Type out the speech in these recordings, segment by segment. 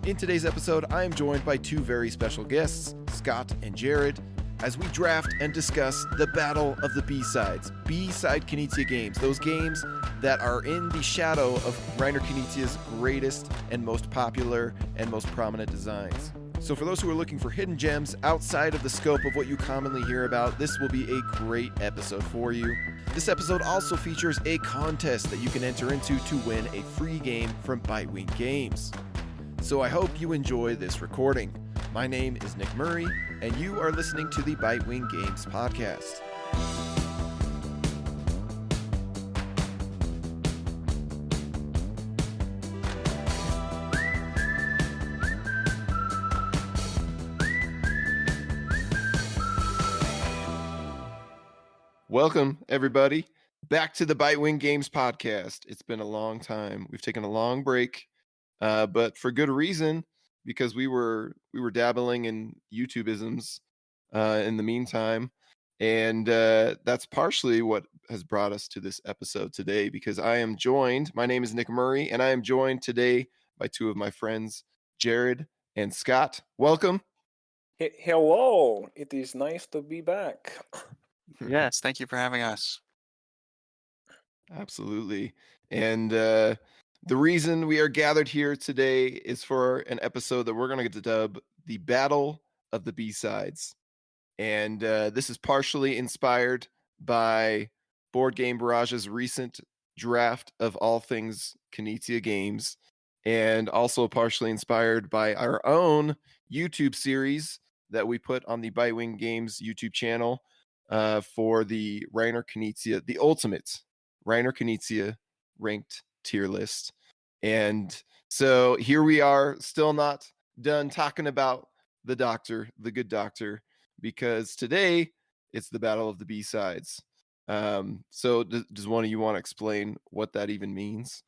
In today's episode, I am joined by two very special guests, Scott and Jared, as we draft and discuss the battle of the B-sides. B-side Knizia games, those games that are in the shadow of Reiner Knizia's greatest and most popular and most prominent designs. So for those who are looking for hidden gems outside of the scope of what you commonly hear about, this will be a great episode for you. This episode also features a contest that you can enter into to win a free game from Bitewing Games. So I hope you enjoy this recording. My name is Nick Murray, and you are listening to the Bitewing Games podcast. Welcome, everybody, back to the Bitewing Games podcast. It's been a long time. We've taken a long break, but for good reason, because we were dabbling in YouTube-isms in the meantime, and that's partially what has brought us to this episode today, because I am joined, my name is Nick Murray, and I am joined today by two of my friends, Jared and Scott. Welcome. Hello, it is nice to be back. Yes, thank you for having us. Absolutely. And the reason we are gathered here today is for an episode that we're going to dub the Battle of the B-Sides. And this is partially inspired by Board Game Barrage's recent draft of all things Knizia games, and also partially inspired by our own YouTube series that we put on the Bitewing Games YouTube channel for the Reiner Knizia, the ultimate Reiner Knizia ranked tier list. And so here we are, still not done talking about the doctor, the good doctor, because today it's the battle of the B-sides. So does one of you want to explain what that even means?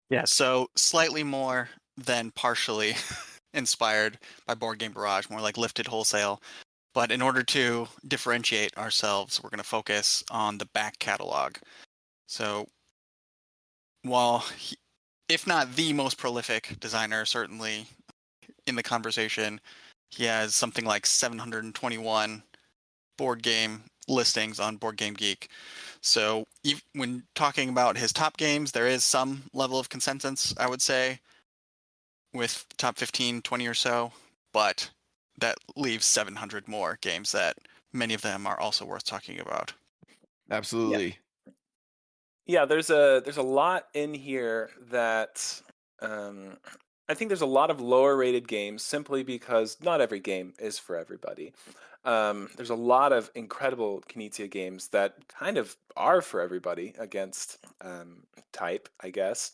Yeah, so slightly more than partially inspired by Board Game Barrage, more like lifted wholesale. But in order to differentiate ourselves, we're going to focus on the back catalog. So while, if not the most prolific designer, certainly in the conversation, he has something like 721 board game listings on Board Game Geek. So when talking about his top games, there is some level of consensus, I would say, with top 15, 20 or so. But that leaves 700 more games that many of them are also worth talking about. Absolutely. Yeah, there's a lot in here that I think there's a lot of lower rated games simply because not every game is for everybody. There's a lot of incredible Knizia games that kind of are for everybody against type, I guess.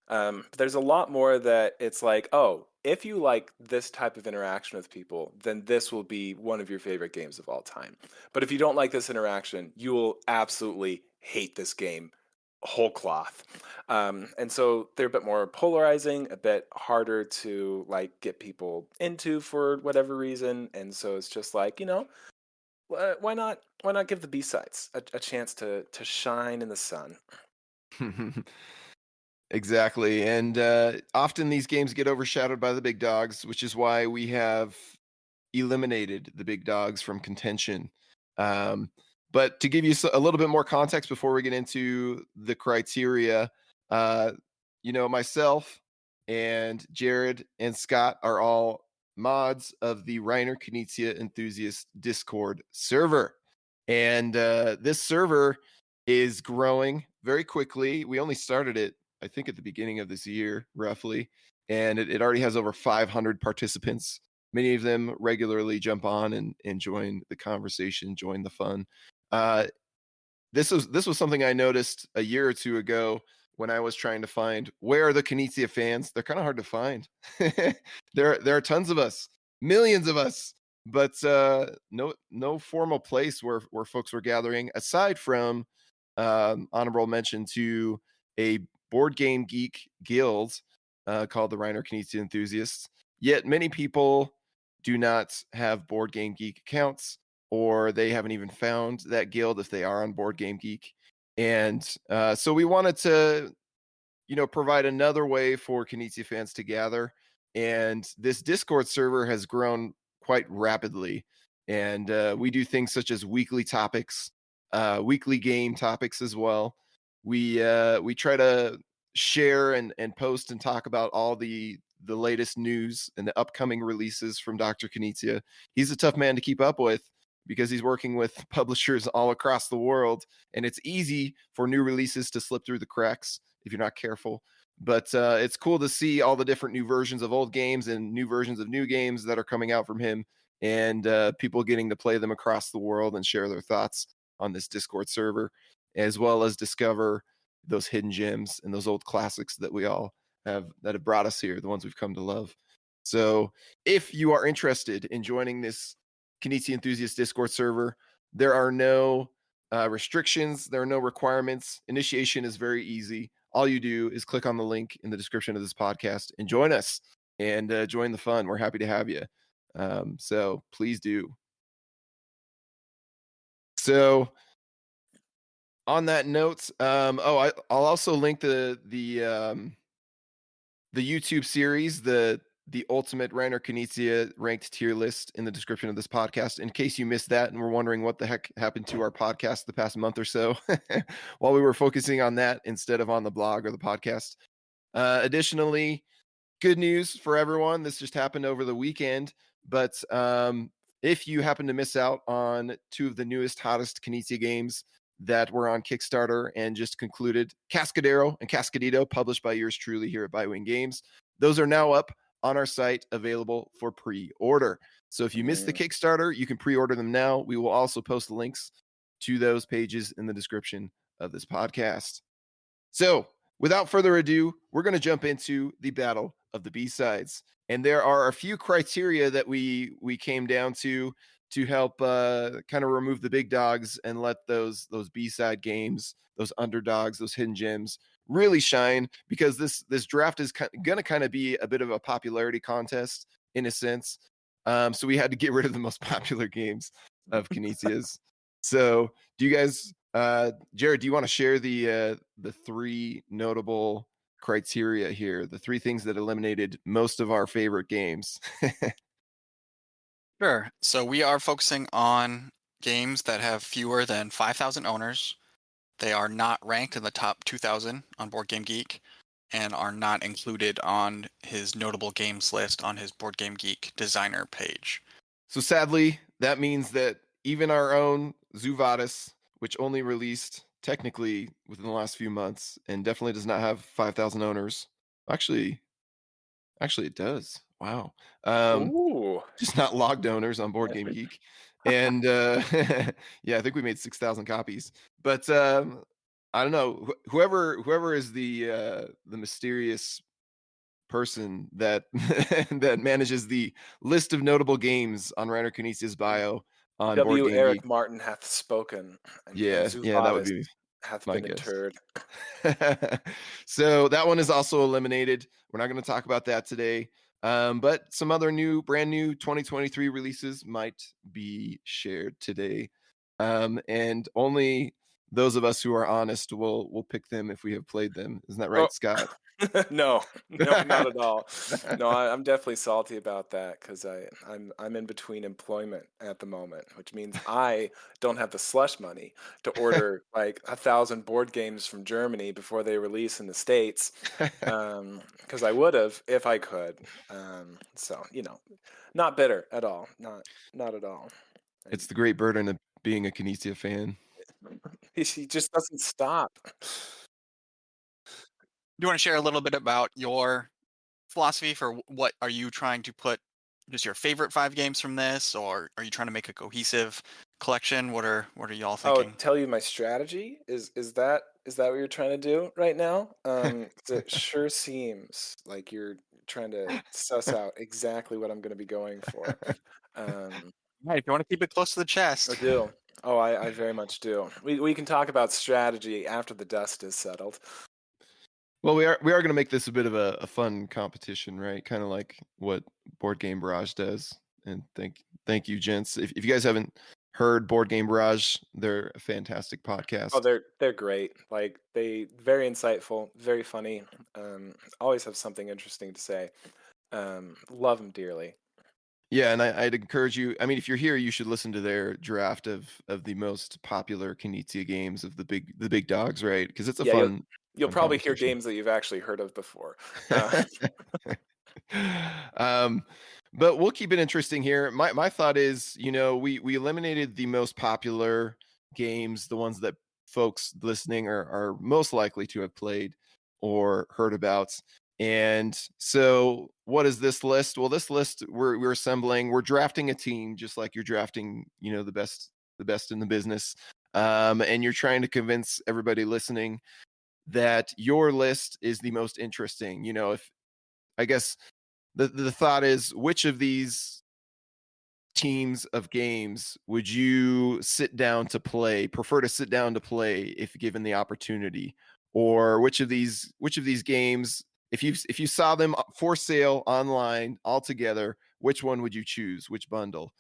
But there's a lot more that it's like, oh, if you like this type of interaction with people, then this will be one of your favorite games of all time. But if you don't like this interaction, you will absolutely hate this game whole cloth. And so they're a bit more polarizing, a bit harder to like get people into for whatever reason. And so it's just like, why not give the B-sides a chance to shine in the sun? Exactly. And often these games get overshadowed by the big dogs, which is why we have eliminated the big dogs from contention. But to give you a little bit more context before we get into the criteria, myself and Jared and Scott are all mods of the Reiner Knizia Enthusiasts Discord server. And this server is growing very quickly. We only started it, I think, at the beginning of this year, roughly. And it already has over 500 participants. Many of them regularly jump on and join the conversation, join the fun. This was something I noticed a year or two ago when I was trying to find where are the Knizia fans. They're kind of hard to find. There are tons of us, millions of us, but no formal place where folks were gathering aside from honorable mention to a board game geek guild called the Reiner Knizia Enthusiasts. Yet many people do not have Board Game Geek accounts, or they haven't even found that guild if they are on Board Game Geek. And so we wanted to, provide another way for Knizia fans to gather and this Discord server has grown quite rapidly. And we do things such as weekly topics, weekly game topics as well. We try to share and post and talk about all the latest news and the upcoming releases from Dr. Knizia. He's a tough man to keep up with because he's working with publishers all across the world, and it's easy for new releases to slip through the cracks if you're not careful. But it's cool to see all the different new versions of old games and new versions of new games that are coming out from him, and people getting to play them across the world and share their thoughts on this Discord server, as well as discover those hidden gems and those old classics that we all have brought us here, the ones we've come to love. So if you are interested in joining this Knizia Enthusiast Discord server, there are no restrictions, there are no requirements. Initiation is very easy. All you do is click on the link in the description of this podcast and join us and join the fun. We're happy to have you. So please do. So on that note, I'll also link the YouTube series, the ultimate Reiner Knizia ranked tier list in the description of this podcast, in case you missed that and were wondering what the heck happened to our podcast the past month or so while we were focusing on that instead of on the blog or the podcast. Additionally, good news for everyone. This just happened over the weekend, but if you happen to miss out on two of the newest, hottest Knizia games that were on Kickstarter and just concluded, Cascadero and Cascadito, published by yours truly here at Bywing Games, those are now up on our site, available for pre-order. So if you missed the Kickstarter, you can pre-order them now. We will also post links to those pages in the description of this podcast. So without further ado, we're going to jump into the battle of the B-sides. And there are a few criteria that we came down to help kind of remove the big dogs and let those B-side games, those underdogs, those hidden gems really shine, because this draft is going to kind of be a bit of a popularity contest in a sense. So we had to get rid of the most popular games of Knizia's. So do you guys, Jared, do you want to share the three notable criteria here, the three things that eliminated most of our favorite games? Sure. So we are focusing on games that have fewer than 5,000 owners. They are not ranked in the top 2,000 on Board Game Geek and are not included on his notable games list on his Board Game Geek designer page. So sadly, that means that even our own Zuvadis, which only released technically within the last few months and definitely does not have 5,000 owners. Actually it does. Wow. Just not logged owners on Board Game Geek. And yeah, I think we made 6,000 copies. But I don't know, whoever is the mysterious person that that manages the list of notable games on Reiner Knizia's bio on Board Game Eric Geek. Martin hath spoken. And yeah, that would be hath my been guess. interred. So that one is also eliminated. We're not going to talk about that today. But some other brand new 2023 releases might be shared today. And only those of us who are honest will pick them if we have played them. Isn't that right, Scott? No, not at all. No, I'm definitely salty about that because I'm in between employment at the moment, which means I don't have the slush money to order like 1,000 board games from Germany before they release in the States, because I would have if I could. So not bitter at all, not at all. It's the great burden of being a Knizia fan. He just doesn't stop. Do you want to share a little bit about your philosophy for what are you trying to put, just your favorite 5 games from this, or are you trying to make a cohesive collection? What are y'all thinking? Tell you my strategy? Is that what you're trying to do right now? It sure seems like you're trying to suss out exactly what I'm going to be going for. Right, if you want to keep it close to the chest. I do. Oh, I very much do. We can talk about strategy after the dust is settled. Well, we are going to make this a bit of a fun competition, right? Kind of like what Board Game Barrage does. And thank you, gents. If you guys haven't heard Board Game Barrage, they're a fantastic podcast. Oh, they're great. Like, they very insightful, very funny. Always have something interesting to say. Love them dearly. Yeah, and I'd encourage you. I mean, if you're here, you should listen to their draft of the most popular Knizia games of the big dogs, right? Because it's a Yeah, you'll fun probably hear conversation. games that you've actually heard of before. um, but we'll keep it interesting here. My thought is, we eliminated the most popular games, the ones that folks listening are most likely to have played or heard about. And so what is this list? Well, this list we're assembling, we're drafting a team just like you're drafting, the best in the business. And you're trying to convince everybody listening that your list is the most interesting. If I guess the thought is, which of these teams of games would you prefer to sit down to play if given the opportunity? Or which of these games, if you saw them for sale online all together, which one would you choose? Which bundle?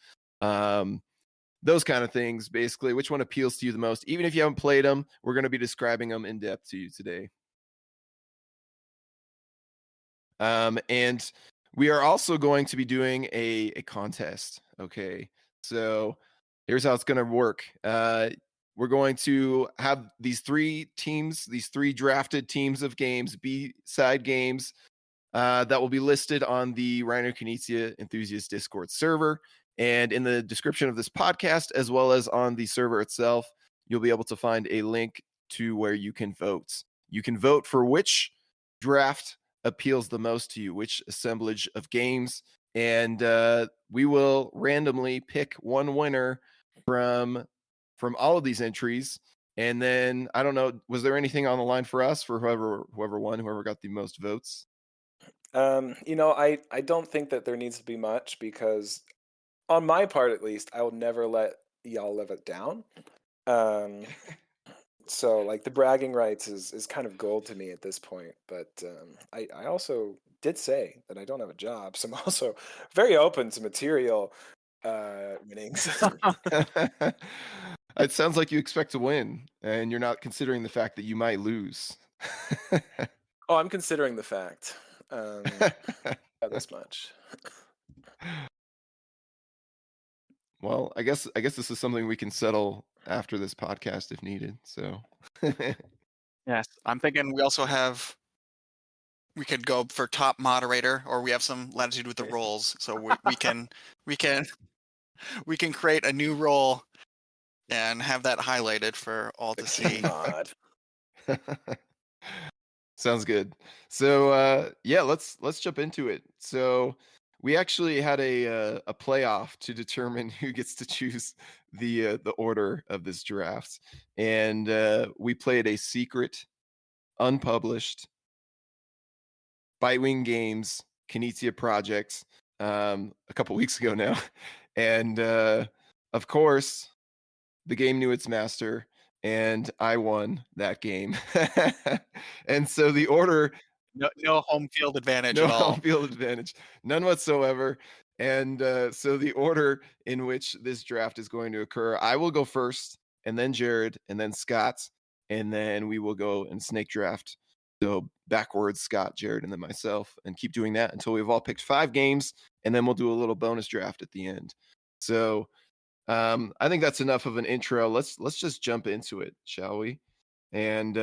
Those kind of things, basically. Which one appeals to you the most? Even if you haven't played them, we're going to be describing them in depth to you today. And we are also going to be doing a contest. Okay, so here's how it's going to work. We're going to have these three drafted teams of games, B-side games, that will be listed on the Reiner Knizia Enthusiasts Discord server. And in the description of this podcast, as well as on the server itself, you'll be able to find a link to where you can vote. You can vote for which draft appeals the most to you, which assemblage of games, and we will randomly pick one winner from all of these entries. And then I don't know, was there anything on the line for us, for whoever won, whoever got the most votes? I don't think that there needs to be much, because on my part at least, I will never let y'all live it down. So like the bragging rights is kind of gold to me at this point. But I also did say that I don't have a job, so I'm also very open to material winnings. It sounds like you expect to win, and you're not considering the fact that you might lose. Oh, I'm considering the fact. This much. Well, I guess this is something we can settle after this podcast if needed. So Yes, I'm thinking we could go for top moderator, or we have some latitude with the roles, so we can create a new role and have that highlighted for all to see. Mod. Sounds good. So yeah, let's jump into it. So we actually had a playoff to determine who gets to choose the order of this draft, and we played a secret, unpublished Bitewing Games Knizia project a couple weeks ago now, and of course the game knew its master, and I won that game. And so the order, No home field advantage no at all. home field advantage, none whatsoever. And so the order in which this draft is going to occur, I will go first, and then Jared, and then Scott, and then we will go and snake draft. So backwards, Scott, Jared, and then myself, and keep doing that until we've all picked 5 games, and then we'll do a little bonus draft at the end. So I think that's enough of an intro. Let's just jump into it, shall we? And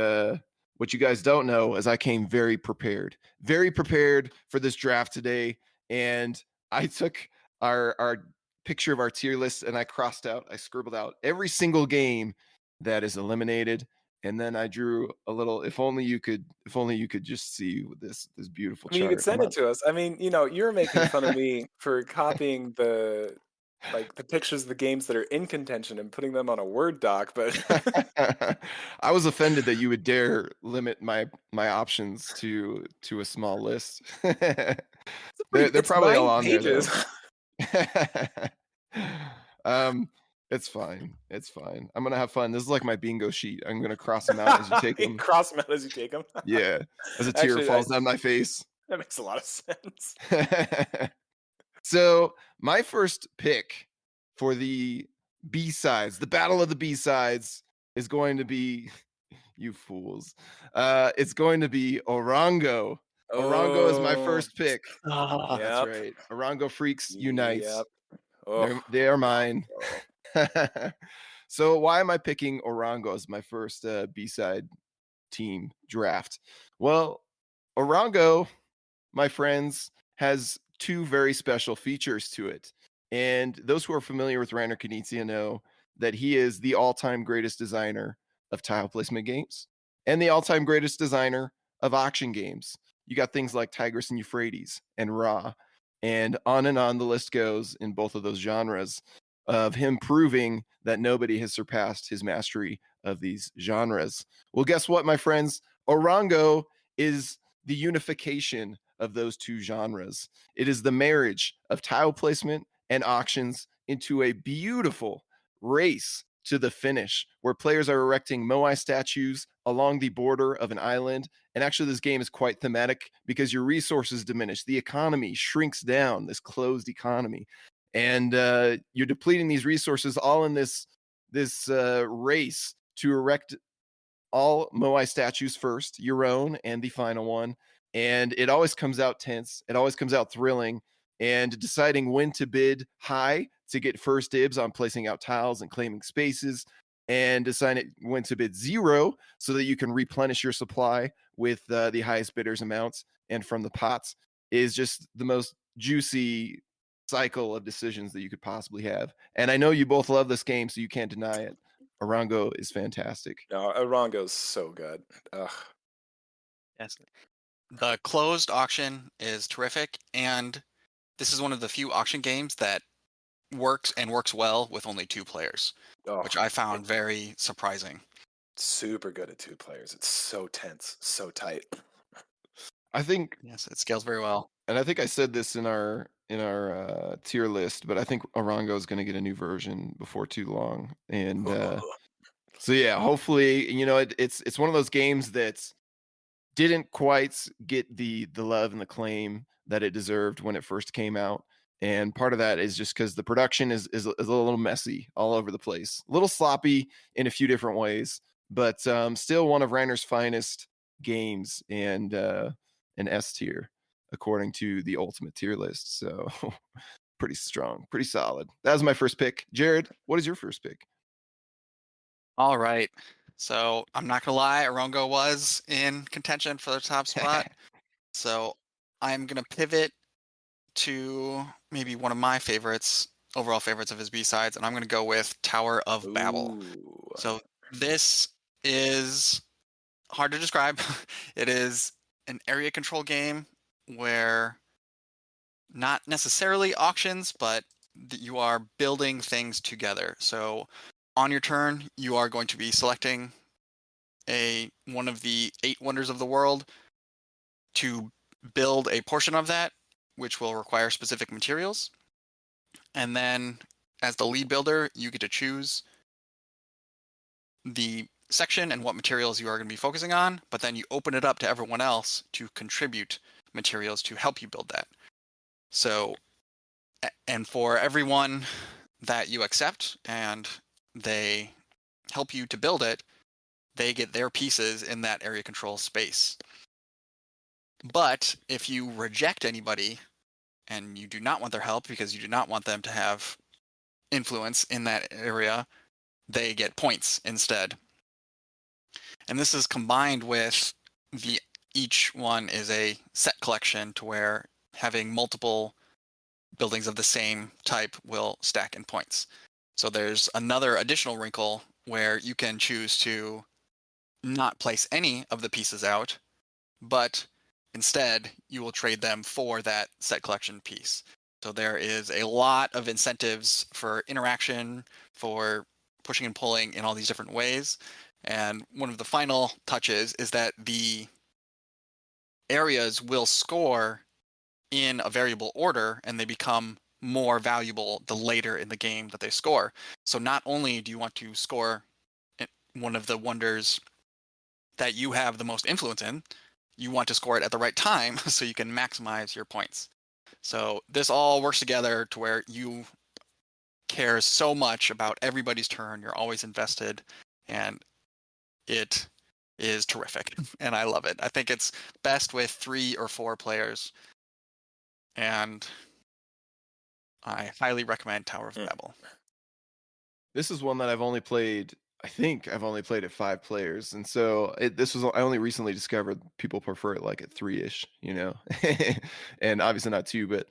what you guys don't know is I came very prepared for this draft today, and I took our picture of our tier list and I scribbled out every single game that is eliminated, and then I drew a little. If only you could just see this beautiful I mean, you chart. could send it to us. I mean, you're making fun of me for copying the pictures of the games that are in contention and putting them on a Word doc, but I was offended that you would dare limit my options to a small list. They're probably all on pages. there though. It's fine. I'm gonna have fun. This is like my bingo sheet. I'm gonna cross them out as you take them. Cross them out as you take them. Yeah, as a tear falls down my face. That makes a lot of sense. So my first pick for the B-sides, the battle of the B-sides, is going to be, you fools. It's going to be Orango Orongo is my Oh, first pick. Ah, That's yep. right. Orongo Freaks Unites. Yep. Oh, They are mine. Orongo. So why am I picking Orongo as my first B-side team draft? Well, Orongo, my friends, has two very special features to it. And those who are familiar with Reiner Knizia know that he is the all-time greatest designer of tile placement games and the all-time greatest designer of auction games. You got things like Tigris and Euphrates and Ra, and on the list goes in both of those genres of him proving that nobody has surpassed his mastery of these genres. Well, guess what, my friends? Orongo is the unification of those two genres. It is the marriage of tile placement and auctions into a beautiful race to the finish where players are erecting moai statues along the border of an island. And actually, this game is quite thematic because your resources diminish. The economy shrinks down, this closed economy. And you're depleting these resources all in this race to erect all moai statues first, your own and the final one. And it always comes out tense. It always comes out thrilling. And deciding when to bid high to get first dibs on placing out tiles and claiming spaces, and deciding when to bid zero so that you can replenish your supply with the highest bidders amounts and from the pots is just the most juicy cycle of decisions that you could possibly have. And I know you both love this game, so you can't deny it. Orongo is fantastic. No, Orongo's so good. Ugh. yes. The closed auction is terrific, and this is one of the few auction games that works well with only 2 players, Oh, which I found very surprising. super good at 2 players. It's so tense, so tight. I think, Yes, it scales very well. and I think I said this in our tier list, but I think Orongo is going to get a new version before too long. And so yeah, hopefully, it's one of those games that didn't quite get the love and the claim that it deserved when it first came out. And part of that is just because the production is a little messy all over the place, a little sloppy in a few different ways, but still one of Reiner's finest games and an S tier according to the ultimate tier list. So pretty strong, pretty solid. That was my first pick. Jared, what is your first pick? All right. So I'm not gonna lie, Orongo was in contention for the top spot. So I'm gonna pivot to maybe one of my overall favorites of his B-sides, and I'm gonna go with Tower of Babel. Ooh. So this is hard to describe. It is an area control game where not necessarily auctions, but you are building things together. So on your turn, you are going to be selecting one of the 8 wonders of the world to build a portion of that, which will require specific materials. And then as the lead builder, you get to choose the section and what materials you are going to be focusing on, but then you open it up to everyone else to contribute materials to help you build that. So, and for everyone that you accept and they help you to build it, they get their pieces in that area control space. But if you reject anybody and you do not want their help because you do not want them to have influence in that area, they get points instead. And this is combined with each one is a set collection to where having multiple buildings of the same type will stack in points. So there's another additional wrinkle where you can choose to not place any of the pieces out, but instead you will trade them for that set collection piece. So there is a lot of incentives for interaction, for pushing and pulling in all these different ways. And one of the final touches is that the areas will score in a variable order, and they become more valuable the later in the game that they score. So not only do you want to score one of the wonders that you have the most influence in, you want to score it at the right time so you can maximize your points. So this all works together to where you care so much about everybody's turn. You're always invested, and it is terrific, and I love it. I think it's best with 3 or 4 players, and I highly recommend Tower of Babel. This is one that I've only played. I think I've only played at 5 players, and so I only recently discovered people prefer it like at 3-ish, and obviously not 2, but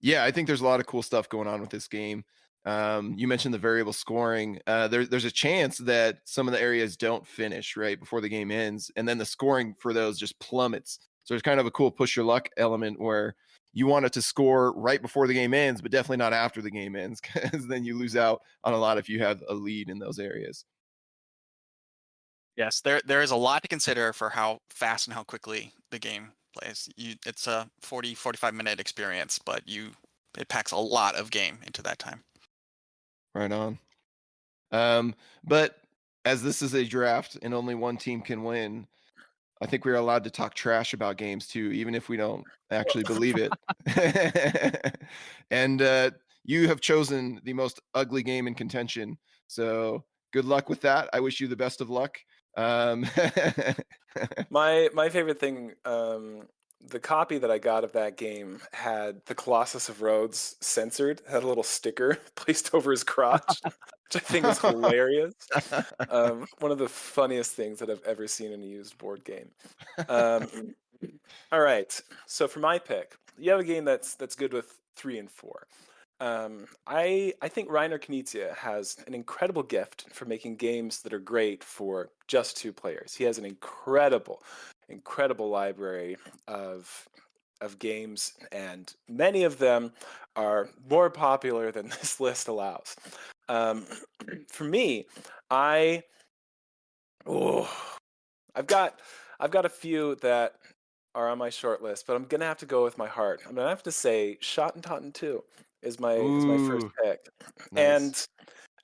yeah, I think there's a lot of cool stuff going on with this game. You mentioned the variable scoring. There's a chance that some of the areas don't finish right before the game ends, and then the scoring for those just plummets. So there's kind of a cool push your luck element where you want it to score right before the game ends, but definitely not after the game ends, because then you lose out on a lot if you have a lead in those areas. Yes, there is a lot to consider for how fast and how quickly the game plays. It's a 45 minute experience, but it packs a lot of game into that time. Right on. But as this is a draft and only one team can win, I think we're allowed to talk trash about games too, even if we don't actually believe it. And you have chosen the most ugly game in contention. So good luck with that. I wish you the best of luck. My favorite thing, the copy that I got of that game had the Colossus of Rhodes censored, had a little sticker placed over his crotch, which I think was hilarious. One of the funniest things that I've ever seen in a used board game. All right, so for my pick, you have a game that's good with 3 and 4. I think Reiner Knizia has an incredible gift for making games that are great for just 2 players. He has an incredible library of games, and many of them are more popular than this list allows. For me, I've got a few that are on my short list, but I'm gonna have to go with my heart. I'm gonna have to say Schottentotten 2 is my first pick. Nice. And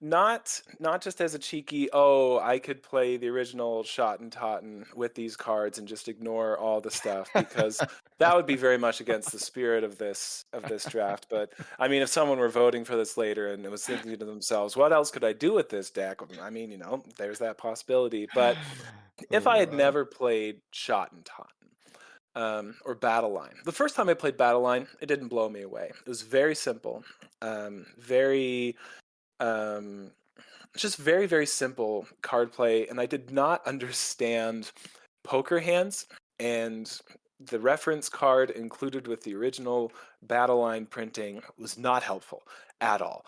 not just as a cheeky, oh, I could play the original Schottentotten with these cards and just ignore all the stuff, because that would be very much against the spirit of this draft. But I mean, if someone were voting for this later and was thinking to themselves, what else could I do with this deck? I mean, there's that possibility. But if I had never played Schottentotten, or Battle Line. The first time I played Battle Line, it didn't blow me away. It was very simple, just very, very simple card play, and I did not understand poker hands, and the reference card included with the original Battle Line printing was not helpful at all,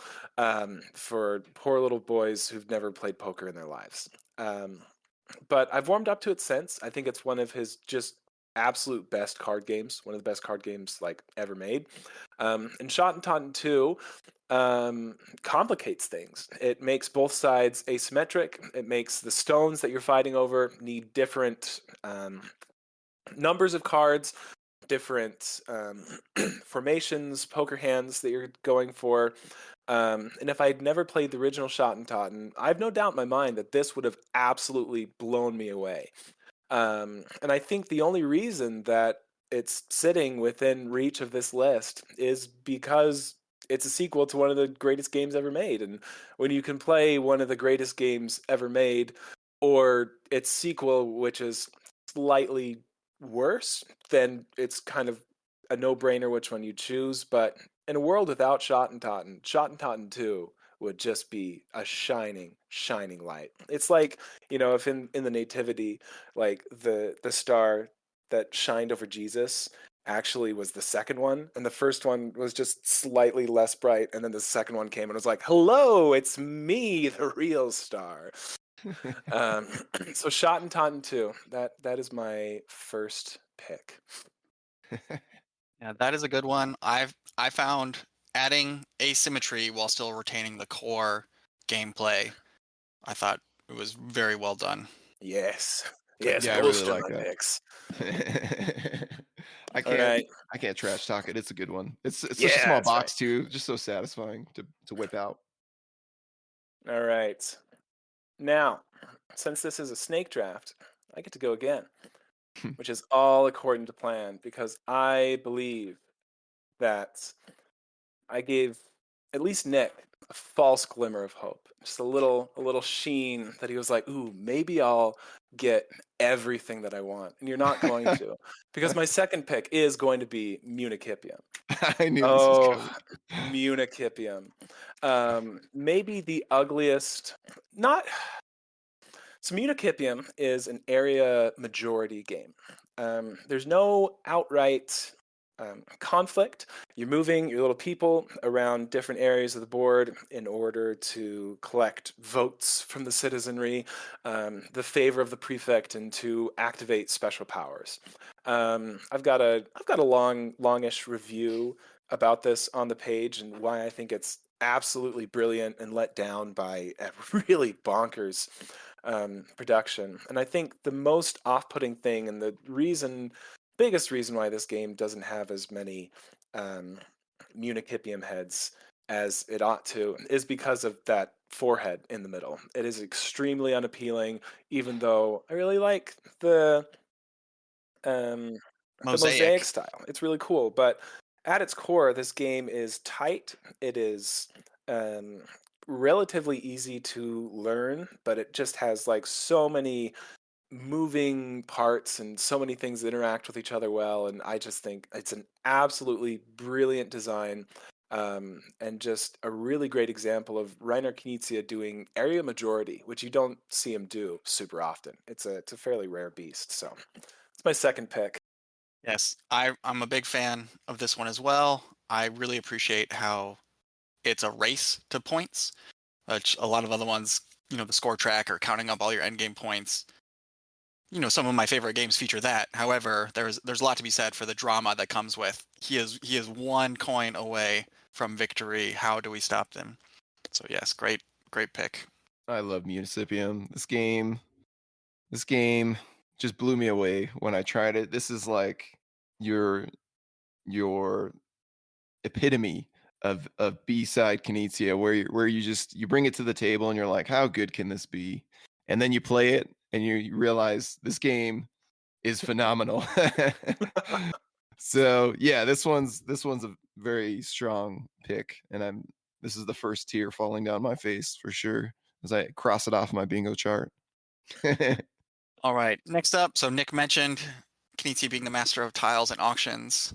for poor little boys who've never played poker in their lives. But I've warmed up to it since. I think it's one of his just absolute best card games, one of the best card games like ever made. And Schottentotten 2 complicates things. It makes both sides asymmetric. It makes the stones that you're fighting over need different numbers of cards, different formations, poker hands that you're going for. And if I had never played the original Schottentotten, I have no doubt in my mind that this would have absolutely blown me away. And I think the only reason that it's sitting within reach of this list is because it's a sequel to one of the greatest games ever made. And when you can play one of the greatest games ever made, or its sequel, which is slightly worse, then it's kind of a no-brainer which one you choose. But in a world without Schottentotten, Schottentotten 2 would just be a shining light. It's like, if in the Nativity, like the star that shined over Jesus actually was the second one, and the first one was just slightly less bright, and then the second one came and was like, hello, it's me, the real star. So Schottentotten 2, that is my first pick. Yeah, that is a good one. I found adding asymmetry while still retaining the core gameplay, I thought it was very well done. Yes, Yeah, I those really are like my that. picks. I All right. can't trash talk it. It's a good one. It's such a Yeah, small that's box too, just so satisfying to whip out. All right. Now, since this is a snake draft, I get to go again, which is all according to plan, because I believe that I gave at least Nick, a false glimmer of hope, just a little sheen that he was like, ooh, maybe I'll get everything that I want. And you're not going to, because my second pick is going to be Municipium. I knew this was Oh, coming. Municipium. Maybe the ugliest, not. So Municipium is an area majority game. There's no outright conflict. You're moving your little people around different areas of the board in order to collect votes from the citizenry, the favor of the prefect, and to activate special powers. I've got a longish review about this on the page and why I think it's absolutely brilliant and let down by a really bonkers production. And I think the most off-putting thing and the biggest reason why this game doesn't have as many Municipium heads as it ought to is because of that forehead in the middle. It is extremely unappealing, even though I really like the mosaic style. It's really cool, but at its core, this game is tight. It is relatively easy to learn, but it just has like so many moving parts and so many things that interact with each other well. And I just think it's an absolutely brilliant design, and just a really great example of Reiner Knizia doing area majority, which you don't see him do super often. It's a fairly rare beast. So it's my second pick. Yes, I'm a big fan of this one as well. I really appreciate how it's a race to points, which a lot of other ones, the score track or counting up all your endgame points. Some of my favorite games feature that. However, there's a lot to be said for the drama that comes with he is one coin away from victory. How do we stop them? So yes, great pick. I love Municipium. This game just blew me away when I tried it. This is like your epitome of B-side Knizia, where you bring it to the table and you're like, how good can this be? And then you play it and you realize this game is phenomenal. So yeah, this one's a very strong pick, and this is the first tear falling down my face for sure as I cross it off my bingo chart. All right, next up. So Nick mentioned Knizia being the master of tiles and auctions,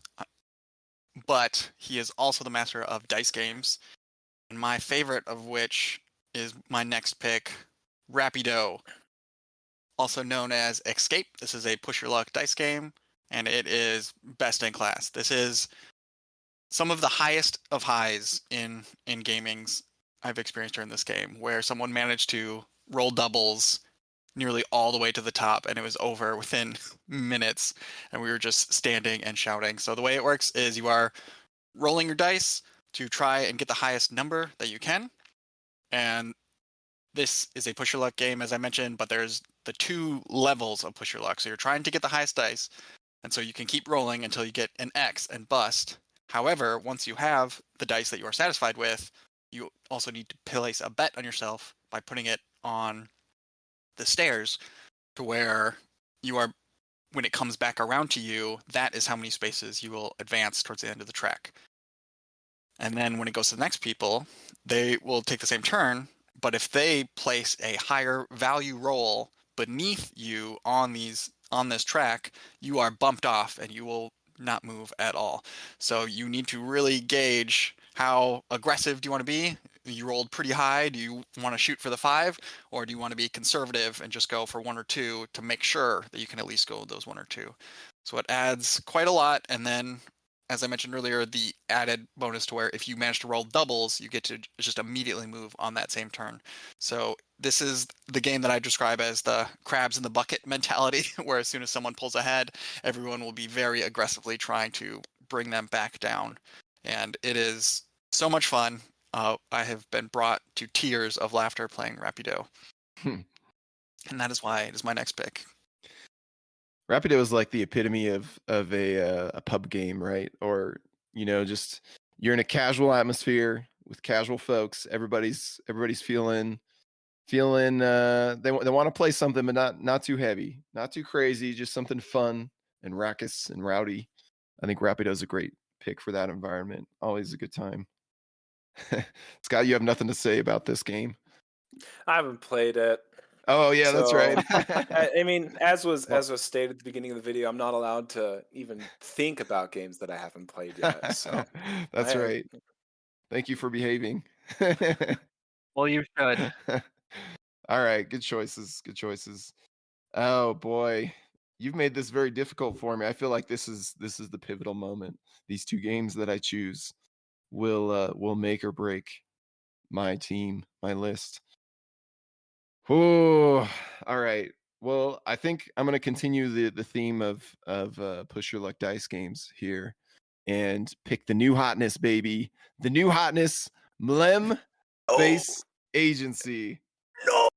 but he is also the master of dice games, and my favorite of which is my next pick, Rapido, also known as Escape. This is a push your luck dice game, and it is best in class. This is some of the highest of highs in gamings I've experienced during this game, where someone managed to roll doubles nearly all the way to the top, and it was over within minutes, and we were just standing and shouting. So the way it works is you are rolling your dice to try and get the highest number that you can, and this is a push your luck game, as I mentioned, but there's the two levels of push your luck. So you're trying to get the highest dice, and so you can keep rolling until you get an X and bust. However, once you have the dice that you are satisfied with, you also need to place a bet on yourself by putting it on the stairs to where you are, when it comes back around to you, that is how many spaces you will advance towards the end of the track. And then when it goes to the next people, they will take the same turn, but if they place a higher value roll beneath you on this track, you are bumped off and you will not move at all. So you need to really gauge how aggressive do you want to be. You rolled pretty high. Do you want to shoot for the 5, or do you want to be conservative and just go for 1 or 2 to make sure that you can at least go with those 1 or 2? So it adds quite a lot. And then, as I mentioned earlier, the added bonus to where if you manage to roll doubles, you get to just immediately move on that same turn. So this is the game that I describe as the crabs in the bucket mentality, where as soon as someone pulls ahead, everyone will be very aggressively trying to bring them back down. And it is so much fun. I have been brought to tears of laughter playing Rapido. And that is why it is my next pick. Rapido is like the epitome of a pub game, right? Or just you're in a casual atmosphere with casual folks. Everybody's feeling they want to play something, but not too heavy, not too crazy, just something fun and raucous and rowdy. I think Rapido is a great pick for that environment. Always a good time. Scott, you have nothing to say about this game. I haven't played it. Oh yeah, that's right. I mean, as was stated at the beginning of the video, I'm not allowed to even think about games that I haven't played yet. So that's right. Thank you for behaving. Well, you should. All right, good choices. Good choices. Oh boy, you've made this very difficult for me. I feel like this is the pivotal moment. These two games that I choose will make or break my team, my list. Oh, all right. Well, I think I'm going to continue the theme of push your luck dice games here, and pick the new hotness, baby. The new hotness, Mlem Space Agency. No.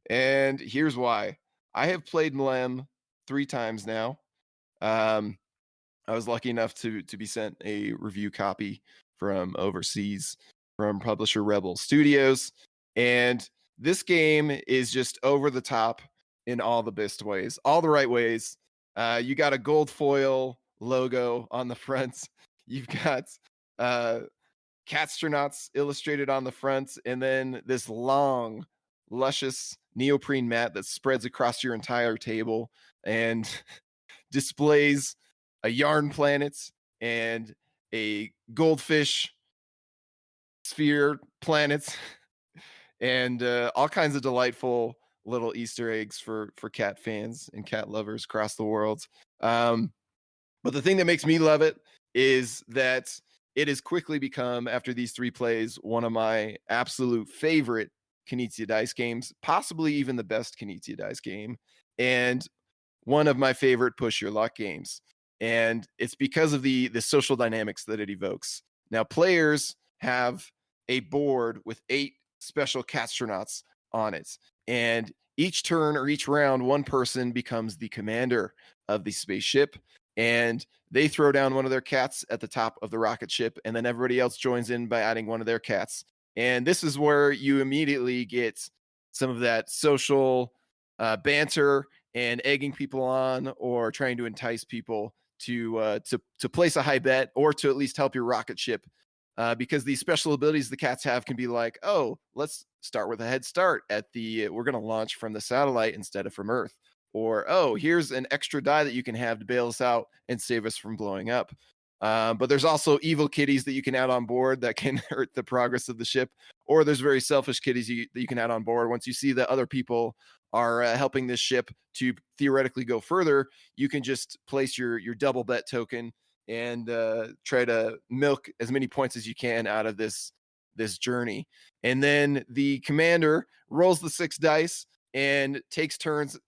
And here's why. I have played Mlem 3 times now. I was lucky enough to be sent a review copy from overseas from publisher Rebel Studios, and this game is just over the top in all the best ways, all the right ways. You got a gold foil logo on the front. You've got catstronauts illustrated on the front, and then this long, luscious neoprene mat that spreads across your entire table and displays a yarn planet and a goldfish sphere planet and all kinds of delightful little Easter eggs for cat fans and cat lovers across the world. But the thing that makes me love it is that it has quickly become, after these 3 plays, one of my absolute favorite Knizia dice games, possibly even the best Knizia dice game, and one of my favorite push your luck games. And it's because of the social dynamics that it evokes. Now, players have a board with 8 special catstronauts on it, and each turn or each round, one person becomes the commander of the spaceship, and they throw down one of their cats at the top of the rocket ship, and then everybody else joins in by adding one of their cats. And this is where you immediately get some of that social banter and egging people on, or trying to entice people to place a high bet, or to at least help your rocket ship. Because these special abilities the cats have can be like, oh, let's start with a head start at we're going to launch from the satellite instead of from Earth. Or, oh, here's an extra die that you can have to bail us out and save us from blowing up. But there's also evil kitties that you can add on board that can hurt the progress of the ship. Or there's very selfish kitties that you can add on board. Once you see that other people are helping this ship to theoretically go further, you can just place your double bet token and try to milk as many points as you can out of this journey. And then the commander rolls the 6 dice and takes turns,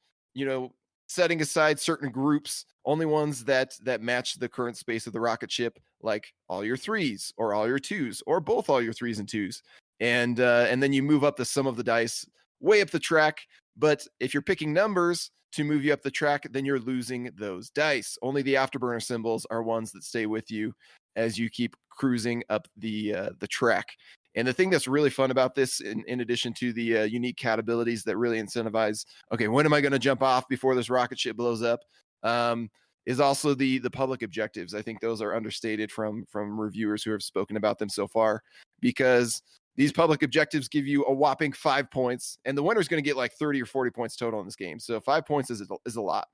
setting aside certain groups, only ones that match the current space of the rocket ship, like all your 3s or all your 2s or both all your 3s and 2s. And then you move up the sum of the dice way up the track. But if you're picking numbers to move you up the track, then you're losing those dice. Only the afterburner symbols are ones that stay with you as you keep cruising up the track. And the thing that's really fun about this, in addition to the unique cat abilities that really incentivize, okay, when am I going to jump off before this rocket ship blows up, is also the public objectives. I think those are understated from reviewers who have spoken about them so far, because these public objectives give you a whopping 5 points, and the winner's going to get like 30 or 40 points total in this game. So 5 points is a lot.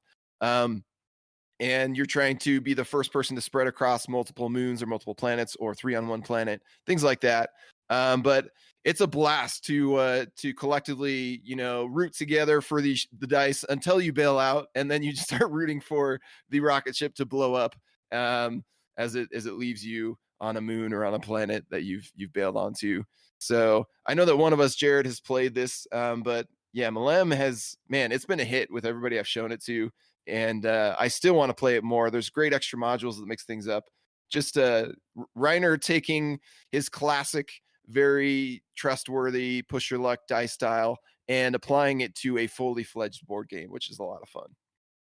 And you're trying to be the first person to spread across multiple moons or multiple planets, or 3 on 1 planet, things like that. But it's a blast to collectively, root together for the dice until you bail out, and then you just start rooting for the rocket ship to blow up as it leaves you on a moon or on a planet that you've bailed onto. So I know that one of us, Jared, has played this, but yeah, Mlem it's been a hit with everybody I've shown it to, and I still want to play it more. There's great extra modules that mix things up. Just Reiner taking his classic, very trustworthy push your luck dice style and applying it to a fully fledged board game, which is a lot of fun.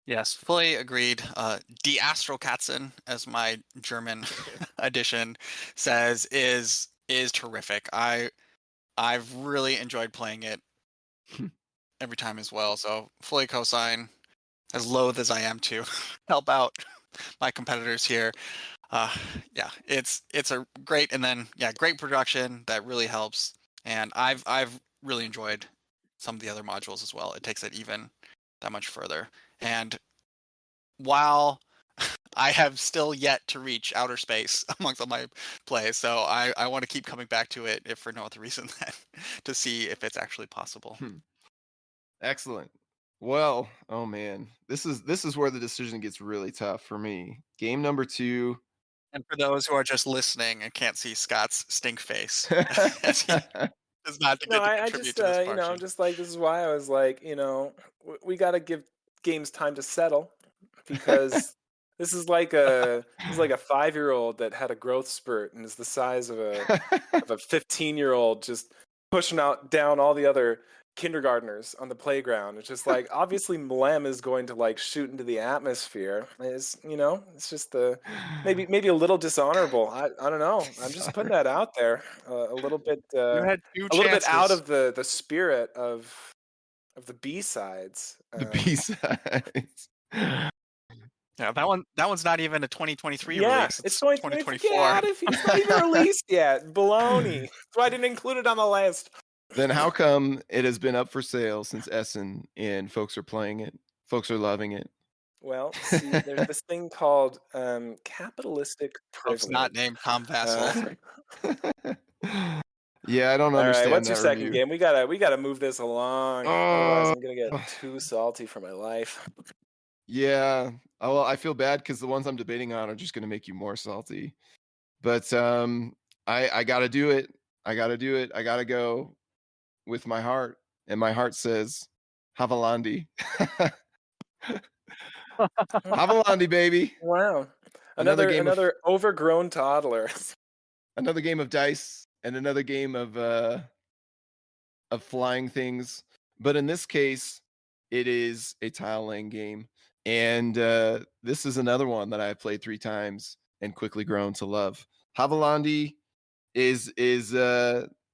Yes, fully agreed. Die Astrokatzen, as my German edition says, is terrific. I've really enjoyed playing it every time as well. So fully cosign, as loath as I am to help out my competitors here. Yeah, it's a great, and then great production that really helps. And I've really enjoyed some of the other modules as well. It takes it even that much further. And while I have still yet to reach outer space amongst all my plays, so I want to keep coming back to it, if for no other reason than to see if it's actually possible. Excellent. Well, oh man, this is where the decision gets really tough for me. Game number 2. And for those who are just listening and can't see Scott's stink face, as he does not No, get to I contribute just to this I'm function. just like, this is why I was like, we got to give games time to settle, because this is like a 5-year-old that had a growth spurt and is the size of a 15-year-old, just pushing out down all the other kindergartners on the playground. It's just like, obviously Mlem is going to like shoot into the atmosphere. It's just maybe a little dishonorable. I don't know. I'm just putting that out there, a little bit You had two a little bit out chances. of the spirit of the B-sides. The B-sides. Yeah, that one's not even a 2023 Yeah, release. it's It's 2024. Get 2024. out of here. It's not even released yet. Baloney. That's why I didn't include it on the list. Then how come it has been up for sale since Essen and folks are playing it? Folks are loving it. Well, see, there's this thing called capitalistic Folks not privilege. named Tom Vassell. Yeah, I don't All right, understand what's your that second review. game? We gotta move this along. Otherwise, I'm gonna get too salty for my life. Yeah. Well, I feel bad because the ones I'm debating on are just going to make you more salty. But I got to do it. I got to do it. I got to go with my heart. And my heart says, Havalandi. Havalandi, baby. Wow. Another game Another overgrown toddler. Another game of dice and another game of flying things. But in this case, it is a tile laying game. And this is another one that I've played 3 times and quickly grown to love. Havalandi is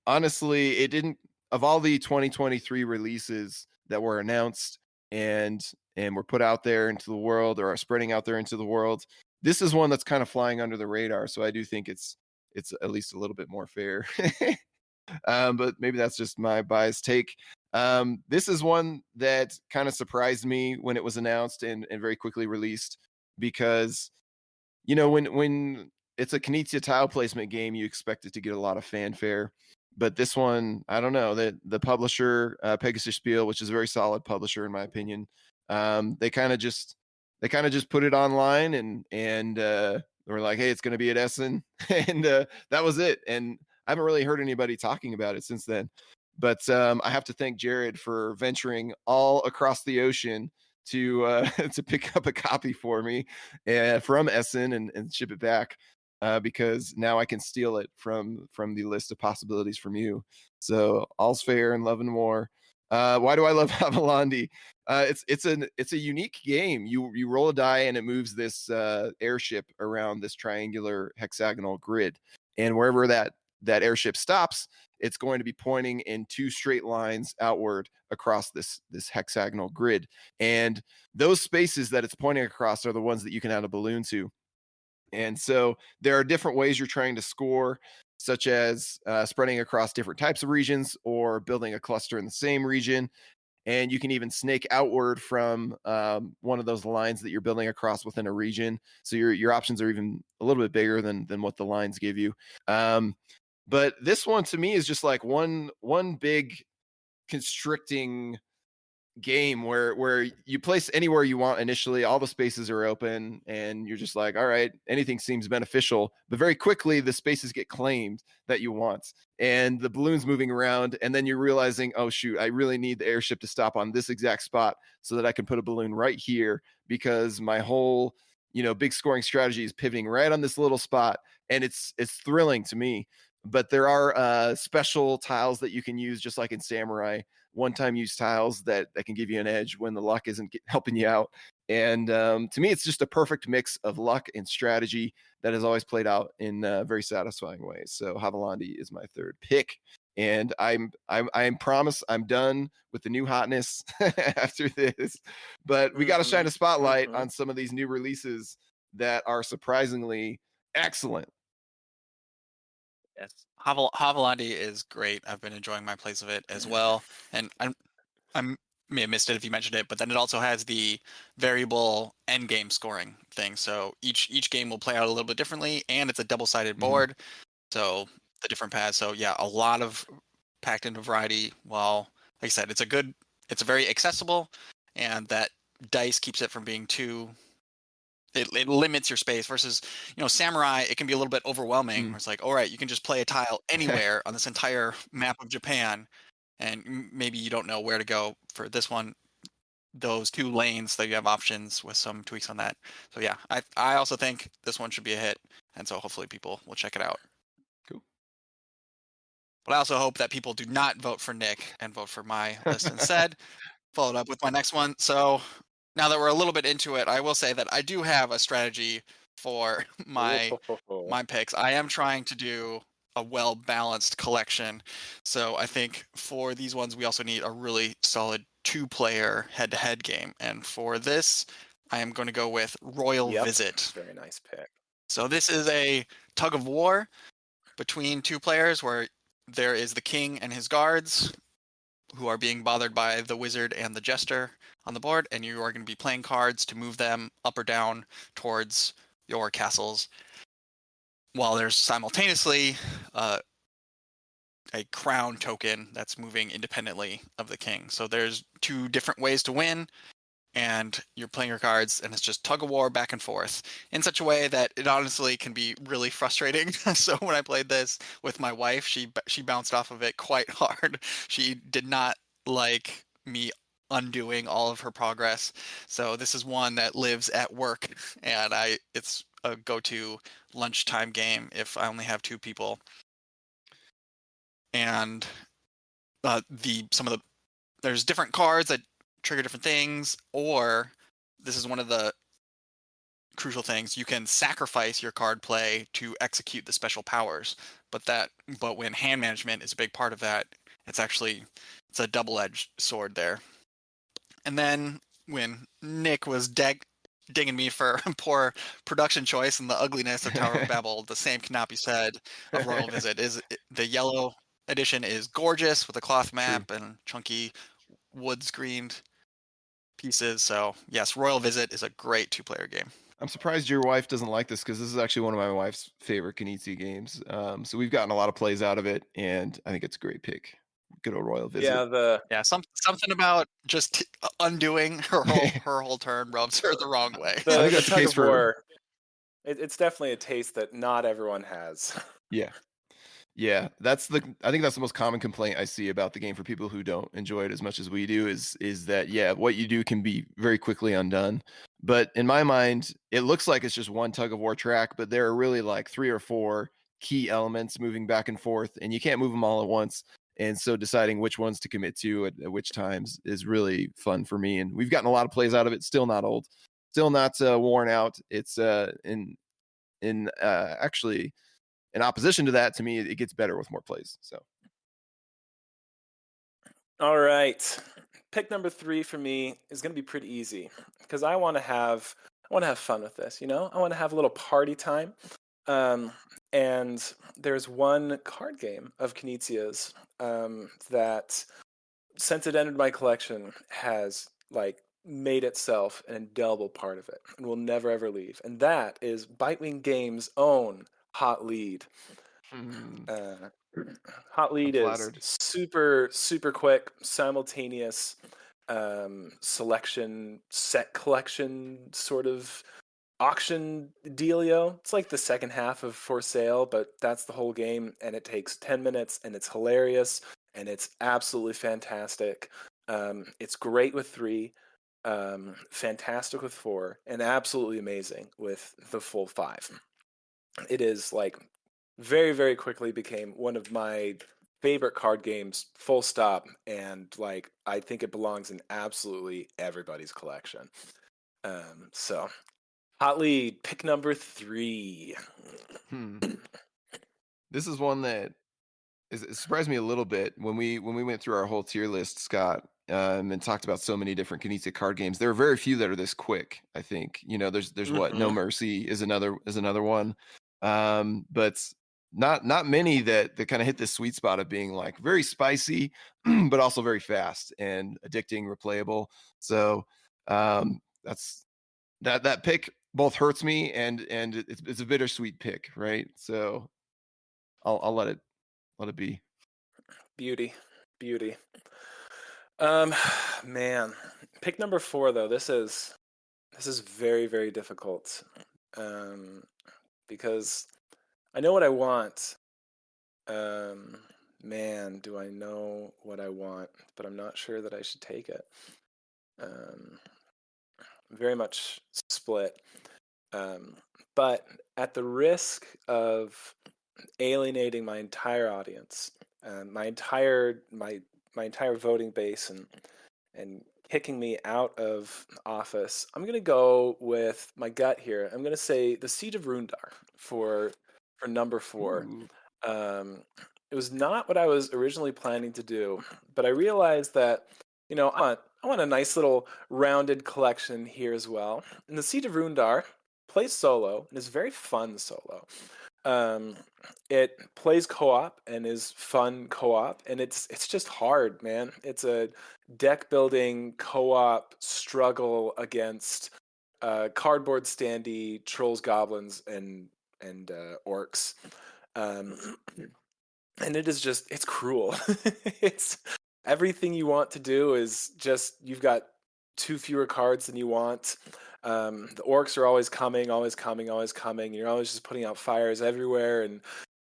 honestly, it didn't, of all the 2023 releases that were announced and were put out there into the world, or are spreading out there into the world, this is one that's kind of flying under the radar. So I do think it's at least a little bit more fair. But maybe that's just my biased take. This is one that kind of surprised me when it was announced and very quickly released, because when it's a Knizia tile placement game, you expect it to get a lot of fanfare. But this one, I don't know, that the publisher, Pegasus Spiel, which is a very solid publisher in my opinion, they kind of just put it online and they were like, hey, it's going to be at Essen, and that was it. And I haven't really heard anybody talking about it since then. But I have to thank Jared for venturing all across the ocean to to pick up a copy for me from Essen and ship it back, because now I can steal it from the list of possibilities from you. So all's fair in love and war. Why do I love Havalandi? It's a unique game. You roll a die and it moves this airship around this triangular hexagonal grid, and wherever that airship stops, it's going to be pointing in 2 straight lines outward across this hexagonal grid. And those spaces that it's pointing across are the ones that you can add a balloon to. And so there are different ways you're trying to score, such as spreading across different types of regions or building a cluster in the same region. And you can even snake outward from one of those lines that you're building across within a region. So your options are even a little bit bigger than what the lines give you. But this one to me is just like one big constricting game where you place anywhere you want initially, all the spaces are open, and you're just like, all right, anything seems beneficial, but very quickly the spaces get claimed that you want, and the balloon's moving around, and then you're realizing, oh shoot, I really need the airship to stop on this exact spot so that I can put a balloon right here, because my whole big scoring strategy is pivoting right on this little spot. And it's thrilling to me. But there are special tiles that you can use, just like in Samurai, one-time use tiles that can give you an edge when the luck isn't helping you out. And to me, it's just a perfect mix of luck and strategy that has always played out in very satisfying ways. So Havalandi is my third pick, and I promise I'm done with the new hotness after this. But we got to shine a spotlight on some of these new releases that are surprisingly Excellent. Yes, Havilandi is great. I've been enjoying my plays of it as well, and I may have missed it if you mentioned it, but then it also has the variable end game scoring thing. So each game will play out a little bit differently, and it's a double-sided board, so the different paths. So yeah, a lot of packed into variety. Well, like I said, it's very accessible, and that dice keeps it from being too. It limits your space versus, Samurai, it can be a little bit overwhelming. Where it's like, all right, you can just play a tile anywhere on this entire map of Japan, and maybe you don't know where to go. For this one, those 2 lanes that you have options with some tweaks on that. So yeah, I also think this one should be a hit, and so hopefully people will check it out. Cool. But I also hope that people do not vote for Nick and vote for my list instead. Followed up with my next one. So now that we're a little bit into it, I will say that I do have a strategy for my picks. I am trying to do a well-balanced collection. So I think for these ones, we also need a really solid 2-player head-to-head game. And for this, I am going to go with Royal Visit. Very nice pick. So this is a tug of war between 2 players where there is the king and his guards who are being bothered by the wizard and the jester on the board, and you are going to be playing cards to move them up or down towards your castles, while there's simultaneously a crown token that's moving independently of the king. So there's 2 different ways to win, and you're playing your cards, and it's just tug of war back and forth in such a way that it honestly can be really frustrating. So when I played this with my wife, she bounced off of it quite hard. She did not like me undoing all of her progress. So this is one that lives at work, and it's a go-to lunchtime game if I only have 2 people. And there's different cards that trigger different things, or this is one of the crucial things, you can sacrifice your card play to execute the special powers, but when hand management is a big part of that, it's a double-edged sword there. And then when Nick was dinging me for poor production choice and the ugliness of Tower of Babel, the same cannot be said of Royal Visit. The yellow edition is gorgeous with a cloth map and chunky wood screened pieces. So yes, Royal Visit is a great 2-player game. I'm surprised your wife doesn't like this, because this is actually one of my wife's favorite Knizia games. So we've gotten a lot of plays out of it, and I think it's a great pick. Good old Royal Visit. Something about just undoing her whole turn rubs her the wrong way. I think that's the case for war. It's definitely a taste that not everyone has. Yeah, I think that's the most common complaint I see about the game for people who don't enjoy it as much as we do is that what you do can be very quickly undone. But in my mind, it looks like it's just one tug of war track, but there are really like 3 or 4 key elements moving back and forth, and you can't move them all at once. And so deciding which ones to commit to at which times is really fun for me. And we've gotten a lot of plays out of it. Still not old, still not worn out. It's actually, in opposition to that, to me, it gets better with more plays. So, all right, pick number 3 for me is going to be pretty easy, because I want to have fun with this. I want to have a little party time. And there's one card game of Knizia's that, since it entered my collection, has made itself an indelible part of it and will never ever leave. And that is Bitewing Games' own Hot Lead. Hot Lead is super, super quick, simultaneous selection, set collection sort of auction dealio. It's like the second half of For Sale, but that's the whole game, and it takes 10 minutes, and it's hilarious, and it's absolutely fantastic. It's great with 3, fantastic with 4, and absolutely amazing with the full 5. It is very, very quickly became one of my favorite card games, full stop, and I think it belongs in absolutely everybody's collection. So Hot Lead, pick number 3. This is one that it surprised me a little bit when we went through our whole tier list, Scott, and talked about so many different Knizia card games. There are very few that are this quick. I think there's what No Mercy is another one. but not many that kind of hit this sweet spot of being like very spicy, but also very fast and addicting, replayable. So that's that pick both hurts me and it's a bittersweet pick, right? So I'll let it be. Beauty. Man, pick number 4 though. This is very, very difficult. Because I know what I want. Man, do I know what I want, but I'm not sure that I should take it. Very much split. But at the risk of alienating my entire audience, my entire voting base, and kicking me out of office, I'm gonna go with my gut here. I'm gonna say the Siege of Rundar for number 4. Ooh. It was not what I was originally planning to do, but I realized that I want a nice little rounded collection here as well. And the Siege of Rundar plays solo and is very fun solo. It plays co-op and is fun co-op, and it's just hard, man. It's a deck building co-op struggle against cardboard standee trolls, goblins, and orcs. And it is just, it's cruel. It's everything you want to do is just, you've got 2 fewer cards than you want. The orcs are always coming. You're always just putting out fires everywhere.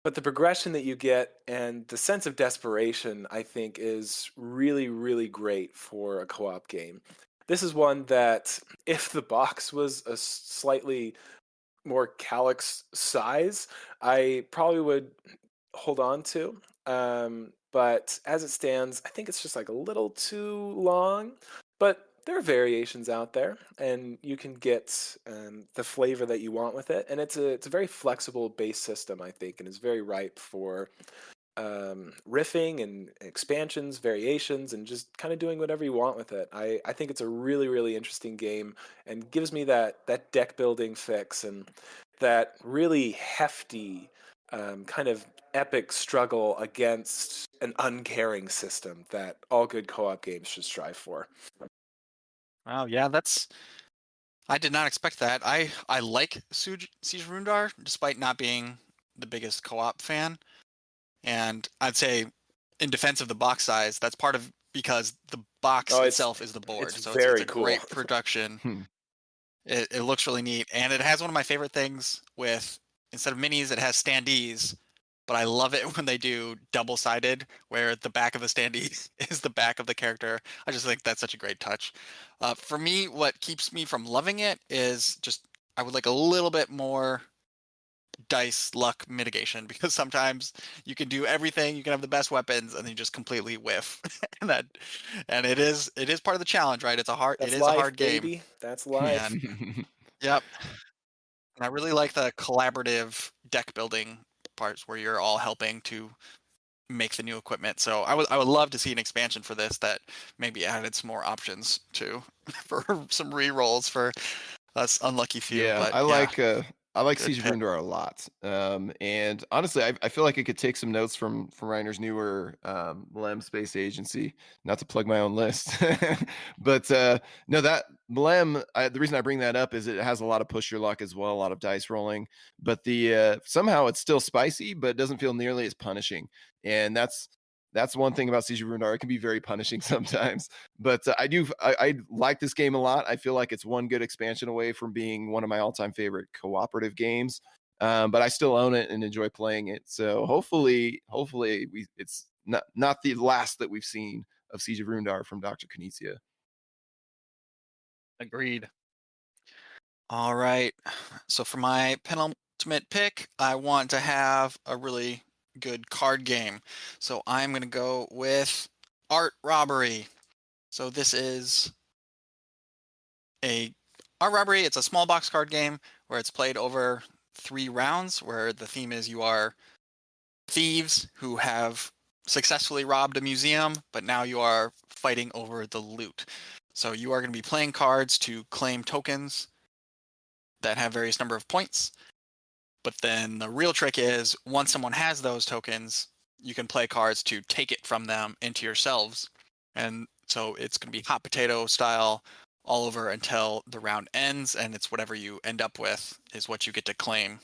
But the progression that you get and the sense of desperation, I think, is really, really great for a co-op game. This is one that, if the box was a slightly more calyx size, I probably would hold on to. But as it stands, I think it's just like a little too long. But there are variations out there, and you can get the flavor that you want with it. And it's a very flexible base system, I think, and is very ripe for riffing and expansions, variations, and just kind of doing whatever you want with it. I think it's a really, really interesting game, and gives me that deck building fix and that really hefty kind of epic struggle against an uncaring system that all good co-op games should strive for. Wow, yeah, I did not expect that. I like Siege of Rundar, despite not being the biggest co-op fan. And I'd say, in defense of the box size, that's part of because the box itself is the board. It's so very it's a cool. great production. It looks really neat, and it has one of my favorite things with, instead of minis, it has standees. But I love it when they do double-sided, where the back of the standee is the back of the character. I just think that's such a great touch. For me, what keeps me from loving it is just, I would like a little bit more dice luck mitigation, because sometimes you can do everything, you can have the best weapons, and then you just completely whiff. and it is part of the challenge, right? It's a hard That's it is life, a hard baby. game. That's life. And yep. And I really like the collaborative deck building parts where you're all helping to make the new equipment. So I would love to see an expansion for this that maybe added some more options to for some re-rolls for us unlucky few. Yeah, but I like good Siege of pick. Rundar a lot. And honestly, I feel like I could take some notes from Reiner's newer Malem Space Agency. Not to plug my own list, but no, that Malem. The reason I bring that up is it has a lot of push your luck as well, a lot of dice rolling. But the somehow it's still spicy, but it doesn't feel nearly as punishing. And that's one thing about Siege of Rundar. It can be very punishing sometimes. But I like this game a lot. I feel like it's one good expansion away from being one of my all-time favorite cooperative games. But I still own it and enjoy playing it. So hopefully it's not the last that we've seen of Siege of Rundar from Dr. Knizia. Agreed. All right. So for my penultimate pick, I want to have a really good card game. So I'm going to go with Art Robbery. So this is Art Robbery. It's a small box card game where it's played over 3 rounds, where the theme is you are thieves who have successfully robbed a museum, but now you are fighting over the loot. So you are going to be playing cards to claim tokens that have various number of points. But then the real trick is once someone has those tokens, you can play cards to take it from them into yourselves. And so it's going to be hot potato style all over until the round ends, and it's whatever you end up with is what you get to claim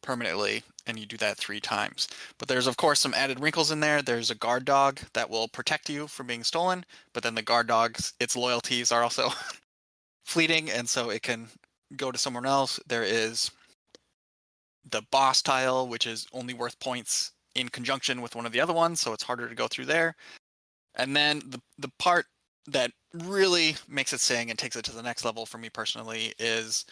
permanently, and you do that 3 times. But there's of course some added wrinkles in there. There's a guard dog that will protect you from being stolen, but then the guard dog's its loyalties are also fleeting, and so it can go to someone else. There is the boss tile, which is only worth points in conjunction with one of the other ones, so it's harder to go through there. And then the part that really makes it sing and takes it to the next level for me personally is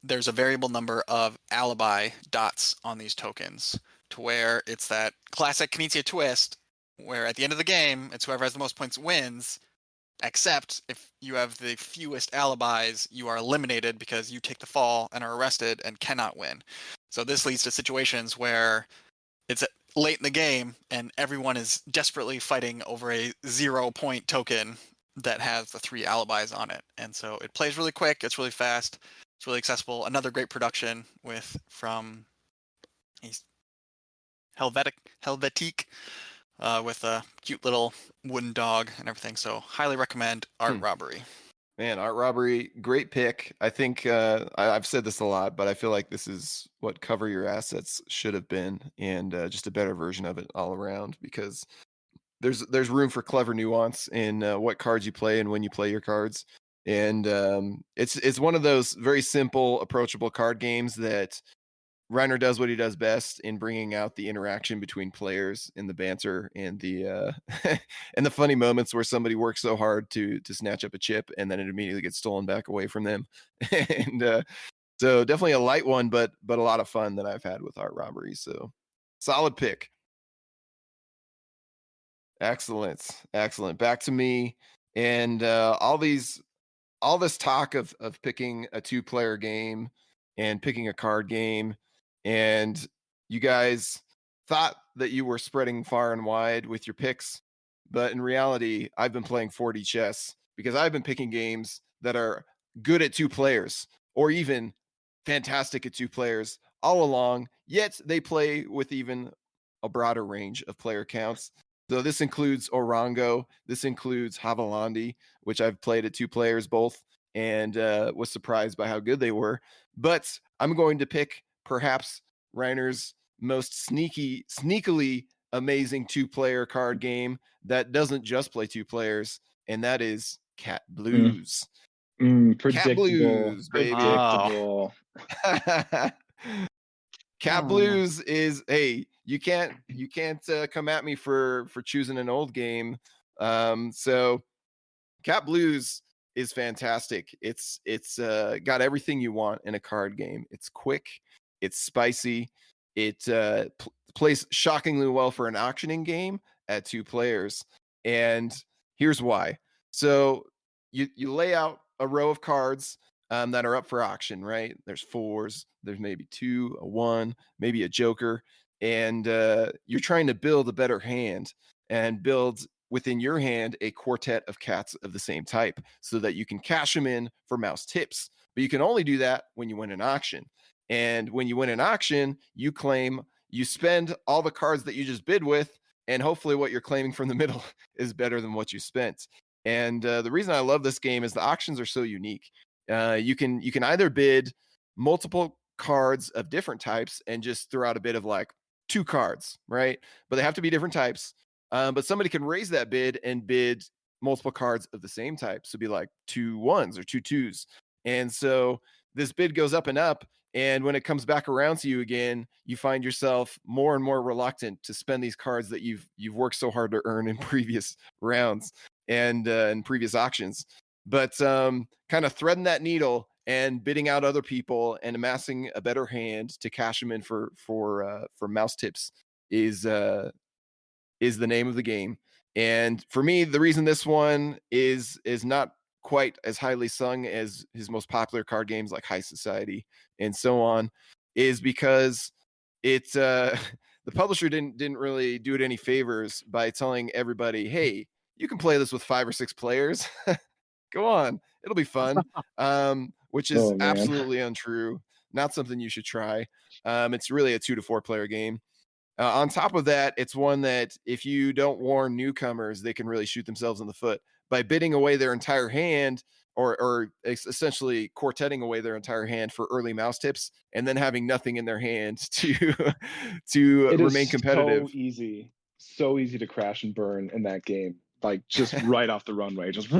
there's a variable number of alibi dots on these tokens, to where it's that classic Knizia twist where at the end of the game it's whoever has the most points wins, except if you have the fewest alibis, you are eliminated because you take the fall and are arrested and cannot win. So this leads to situations where it's late in the game and everyone is desperately fighting over a 0-point token that has the 3 alibis on it. And so it plays really quick, it's really fast, it's really accessible. Another great production from Helvetique with a cute little wooden dog and everything. So highly recommend Art Robbery. Man, Art Robbery, great pick. I think I've said this a lot, but I feel like this is what Cover Your Assets should have been, and just a better version of it all around, because there's room for clever nuance in what cards you play and when you play your cards. And it's one of those very simple, approachable card games that Reiner does what he does best in bringing out the interaction between players and the banter and the and the funny moments where somebody works so hard to snatch up a chip and then it immediately gets stolen back away from them. And so definitely a light one, but a lot of fun that I've had with Art Robbery. So solid pick. Excellent. Back to me. And all this talk of picking a 2-player game and picking a card game, and you guys thought that you were spreading far and wide with your picks, but in reality, I've been playing 4D chess because I've been picking games that are good at 2 players or even fantastic at 2 players all along, yet they play with even a broader range of player counts. So this includes Orango, this includes Havilandi, which I've played at 2 players both, and was surprised by how good they were. But I'm going to pick perhaps Reiner's most sneakily amazing 2-player card game that doesn't just play 2 players, and that is Cat Blues. Predictable. Cat Blues, baby. Predictable. Cat Blues is, hey, you can't come at me for choosing an old game. So Cat Blues is fantastic. It's got everything you want in a card game. It's quick, it's spicy, it plays shockingly well for an auctioning game at 2 players. And here's why. So you lay out a row of cards that are up for auction, right? There's 4s, there's maybe 2, a 1, maybe a joker, and you're trying to build a better hand and build within your hand a quartet of cats of the same type so that you can cash them in for mouse tips. But you can only do that when you win an auction. And when you win an auction, you spend all the cards that you just bid with, and hopefully what you're claiming from the middle is better than what you spent. And the reason I love this game is the auctions are so unique. You can either bid multiple cards of different types and just throw out a bid of like 2 cards, right? But they have to be different types. But somebody can raise that bid and bid multiple cards of the same type. So be like 2 1s or 2 2s. And so this bid goes up and up. And when it comes back around to you again, you find yourself more and more reluctant to spend these cards that you've worked so hard to earn in previous rounds and in previous auctions. But kind of threading that needle and bidding out other people and amassing a better hand to cash them in for mouse tips is the name of the game. And for me, the reason this one is not quite as highly sung as his most popular card games like High Society and so on is because it's the publisher didn't really do it any favors by telling everybody, hey, you can play this with 5 or 6 players. Go on, it'll be fun. Which is absolutely untrue. not something you should try. It's really a 2 to 4 player game. On top of that, it's one that if you don't warn newcomers, they can really shoot themselves in the foot by bidding away their entire hand, or essentially quartetting away their entire hand for early mouse tips, and then having nothing in their hand to It remain is competitive. so easy to crash and burn in that game. Like just right off the runway, just.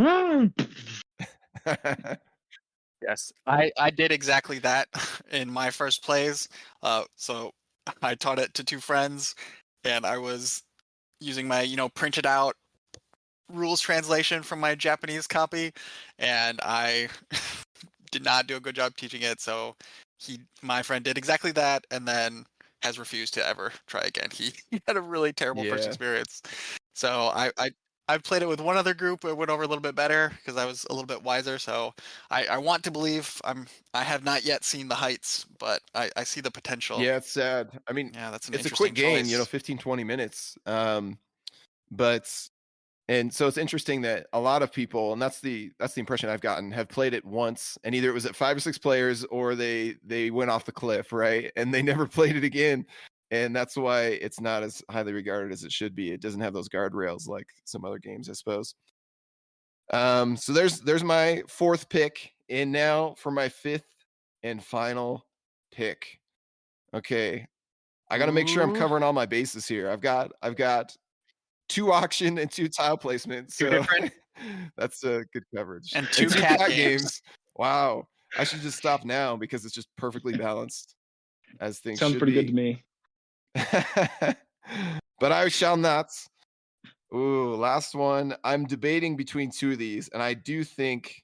Yes, I did exactly that in my first plays. So I taught it to two friends, and I was using my printed out rules translation from my Japanese copy, and I did not do a good job teaching it. So my friend did exactly that, and then has refused to ever try again. He had a really terrible first Yeah. experience. So I played it with one other group. It went over a little bit better because I was a little bit wiser. So I want to believe I have not yet seen the heights, but I see the potential. Yeah, it's sad. I mean, Yeah, that's an it's a interesting quick game, choice. 15, 20 minutes. And so it's interesting that a lot of people, and that's the impression I've gotten, have played it once, and either it was at 5 or 6 players, or they went off the cliff, right? And they never played it again. And that's why it's not as highly regarded as it should be. It doesn't have those guardrails like some other games, I suppose. So there's my 4th pick, and now for my 5th and final pick. Okay, I got to make sure I'm Ooh. covering all my bases here. I've got 2 auction and 2 tile placements, Two so different that's a good coverage. and 2 cat games. Wow, I should just stop now because it's just perfectly balanced as things Sounds should pretty be. good to me. But I shall not. Ooh, last one. I'm debating between 2 of these, and I do think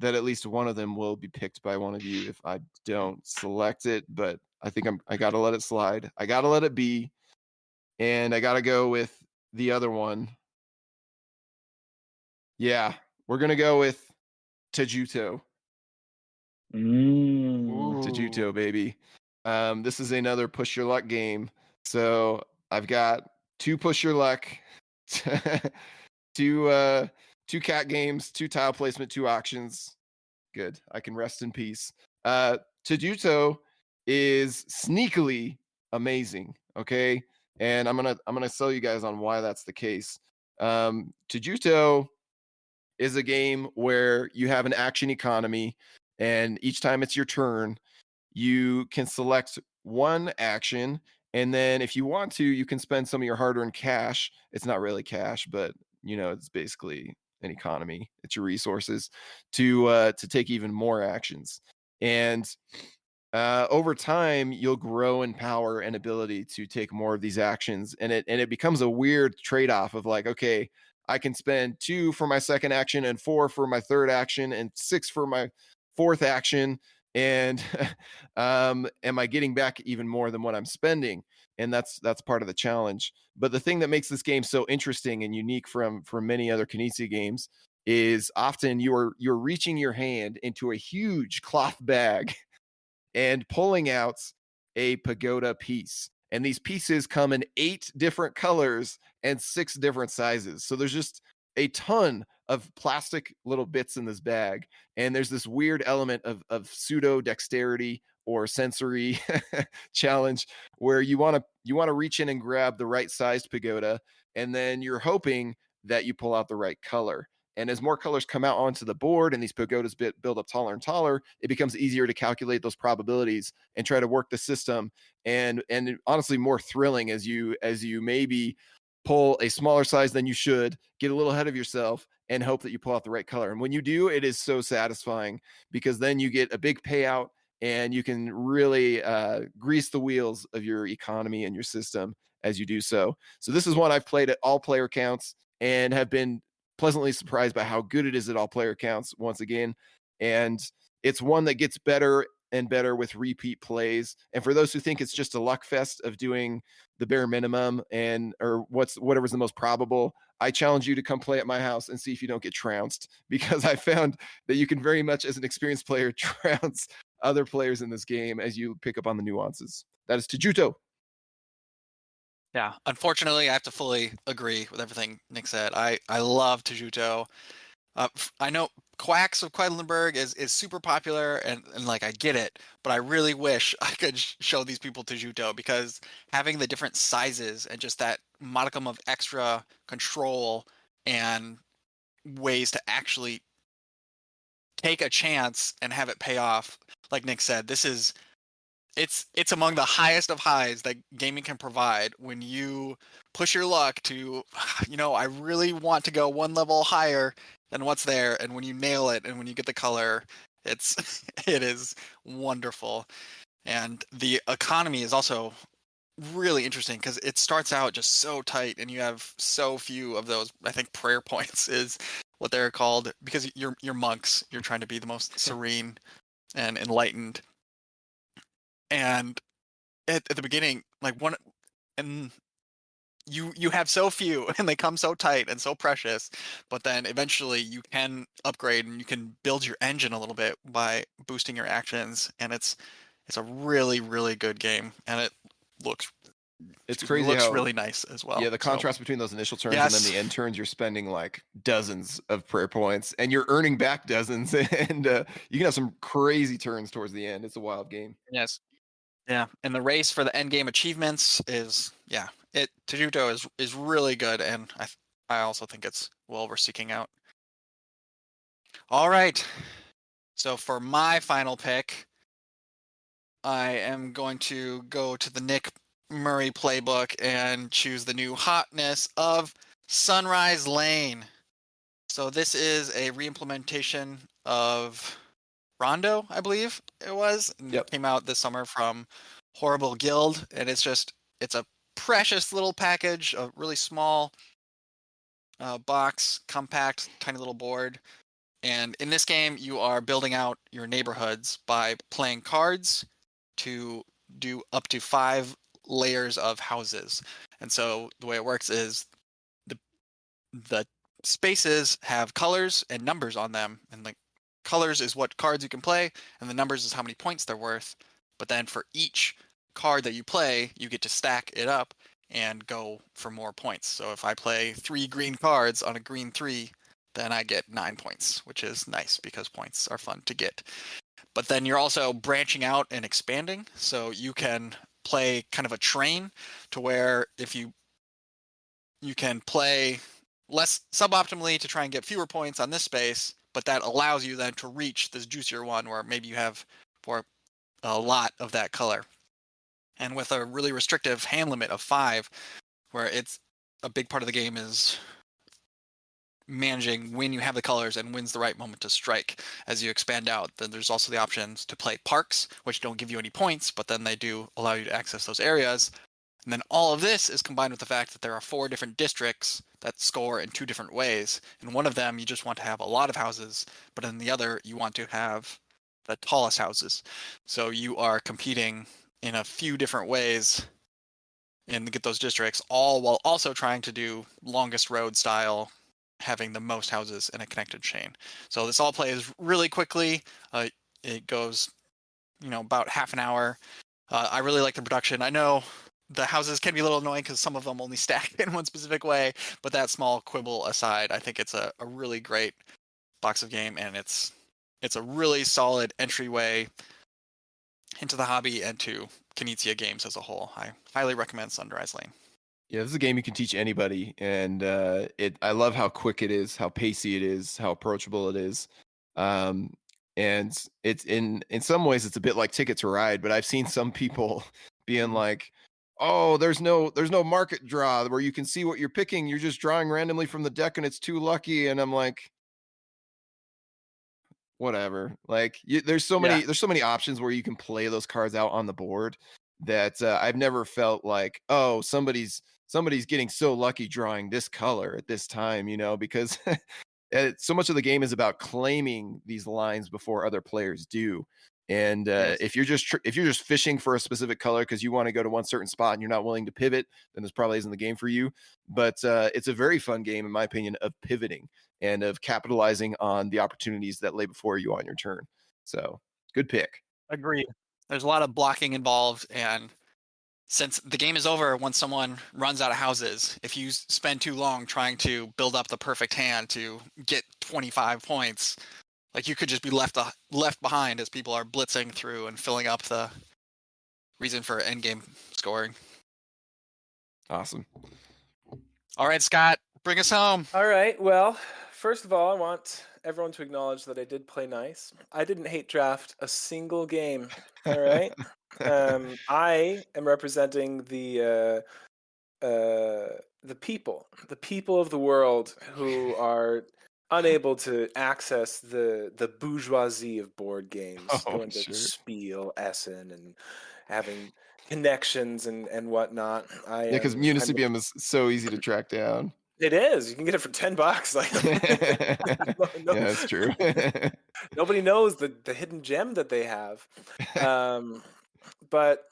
that at least one of them will be picked by one of you if I don't select it, but I think I got to let it slide. I got to let it be, and I got to go with the other one. Yeah, we're going to go with Tajuto. Tajuto, baby. This is another push your luck game. So I've got 2 push your luck, 2 cat games, 2 tile placement, 2 auctions. Good. I can rest in peace. Tajuto is sneakily amazing. Okay, and I'm gonna sell you guys on why that's the case. Tajuto is a game where you have an action economy, and each time it's your turn, you can select one action, and then if you want to, you can spend some of your hard-earned cash. It's not really cash, but it's basically an economy. It's your resources to take even more actions. And over time, you'll grow in power and ability to take more of these actions, and it becomes a weird trade-off of like, okay, I can spend 2 for my second action, and 4 for my third action, and 6 for my fourth action, and am I getting back even more than what I'm spending? And that's part of the challenge. But the thing that makes this game so interesting and unique from many other Knizia games is often you're reaching your hand into a huge cloth bag and pulling out a pagoda piece. And these pieces come in 8 different colors and 6 different sizes. So there's just a ton of plastic little bits in this bag. And there's this weird element of pseudo dexterity or sensory challenge where you want to reach in and grab the right sized pagoda, and then you're hoping that you pull out the right color. And as more colors come out onto the board and these pagodas build up taller and taller, it becomes easier to calculate those probabilities and try to work the system. And honestly, more thrilling as you maybe pull a smaller size than you should, get a little ahead of yourself, and hope that you pull out the right color. And when you do, it is so satisfying because then you get a big payout and you can really grease the wheels of your economy and your system as you do so. So this is one I've played at all player counts and have been pleasantly surprised by how good it is at all player counts once again. And it's one that gets better and better with repeat plays. And for those who think it's just a luck fest of doing the bare minimum or whatever's the most probable, I challenge you to come play at my house and see if you don't get trounced, because I found that you can very much, as an experienced player, trounce other players in this game as you pick up on the nuances. That is Tajuto. Yeah, unfortunately, I have to fully agree with everything Nick said. I love Tajuto. I know Quacks of Quedlinburg is super popular, and like I get it, but I really wish I could show these people Tajuto, because having the different sizes and just that modicum of extra control and ways to actually take a chance and have it pay off, like Nick said, it's among the highest of highs that gaming can provide when you push your luck to, I really want to go one level higher than what's there, and when you nail it and when you get the color, it is wonderful. And the economy is also really interesting because it starts out just so tight and you have so few of those. I think prayer points is what they're called, because you're monks, you're trying to be the most serene and enlightened. And at the beginning, like one, and you have so few and they come so tight and so precious, but then eventually you can upgrade and you can build your engine a little bit by boosting your actions, and it's a really, really good game, and it looks It's crazy looks how really nice as well. Yeah, the contrast between those initial turns and Yes. then the end turns, you're spending like dozens of prayer points and you're earning back dozens, and you can have some crazy turns towards the end. It's a wild game. Yes. Yeah, and the race for the end game achievements is Tajuto is really good, and I also think it's well worth seeking out. All right, so for my final pick, I am going to go to the Nick Murray playbook and choose the new hotness of Sunrise Lane. So this is a reimplementation of Rondo, I believe it was. And Yep. It came out this summer from Horrible Guild, and it's a precious little package, a really small box, compact, tiny little board. And in this game, you are building out your neighborhoods by playing cards to do up to 5 layers of houses. And so the way it works is the spaces have colors and numbers on them, and like colors is what cards you can play, and the numbers is how many points they're worth. But then for each card that you play, you get to stack it up and go for more points. So if I play 3 green cards on a green 3, then I get 9 points, which is nice because points are fun to get. But then you're also branching out and expanding, so you can play kind of a train to where if you can play less suboptimally to try and get fewer points on this space, but that allows you then to reach this juicier one where maybe you have for a lot of that color. And with a really restrictive hand limit of 5, where it's a big part of the game is managing when you have the colors and when's the right moment to strike. As you expand out, then there's also the options to play parks, which don't give you any points, but then they do allow you to access those areas. And then all of this is combined with the fact that there are 4 different districts that score in 2 different ways. In one of them, you just want to have a lot of houses, but in the other, you want to have the tallest houses. So you are competing in a few different ways and get those districts, all while also trying to do longest road style, having the most houses in a connected chain. So this all plays really quickly. It goes, about half an hour. I really like the production. I know the houses can be a little annoying because some of them only stack in one specific way, but that small quibble aside, I think it's a really great box of game, and it's a really solid entryway into the hobby and to Knizia games as a whole. I highly recommend Sunrise Lane. Yeah, this is a game you can teach anybody, and I love how quick it is, how pacey it is, how approachable it is. And it's in some ways it's a bit like Ticket to Ride, but I've seen some people being like, "Oh, there's no market draw where you can see what you're picking. You're just drawing randomly from the deck, and it's too lucky." And I'm like, whatever. Like, there's so many options where you can play those cards out on the board that I've never felt like, oh, somebody's getting so lucky drawing this color at this time, because so much of the game is about claiming these lines before other players do. And if you're just fishing for a specific color because you want to go to one certain spot and you're not willing to pivot, then this probably isn't the game for you. But it's a very fun game, in my opinion, of pivoting and of capitalizing on the opportunities that lay before you on your turn. So good pick. Agreed. There's a lot of blocking involved, and since the game is over once someone runs out of houses, if you spend too long trying to build up the perfect hand to get 25 points, Like you could just be left behind as people are blitzing through and filling up the reason for endgame scoring. Awesome. All right, Scott, bring us home. All right. Well, first of all, I want everyone to acknowledge that I did play nice. I didn't hate draft a single game. All right. I am representing the people of the world who are unable to access the bourgeoisie of board games, Oh, going to sure. Spiel, Essen, and having connections and whatnot. Yeah, because Municipium is so easy to track down. It is. You can get it for $10. Like, Yeah, that's true. nobody knows the hidden gem that they have. But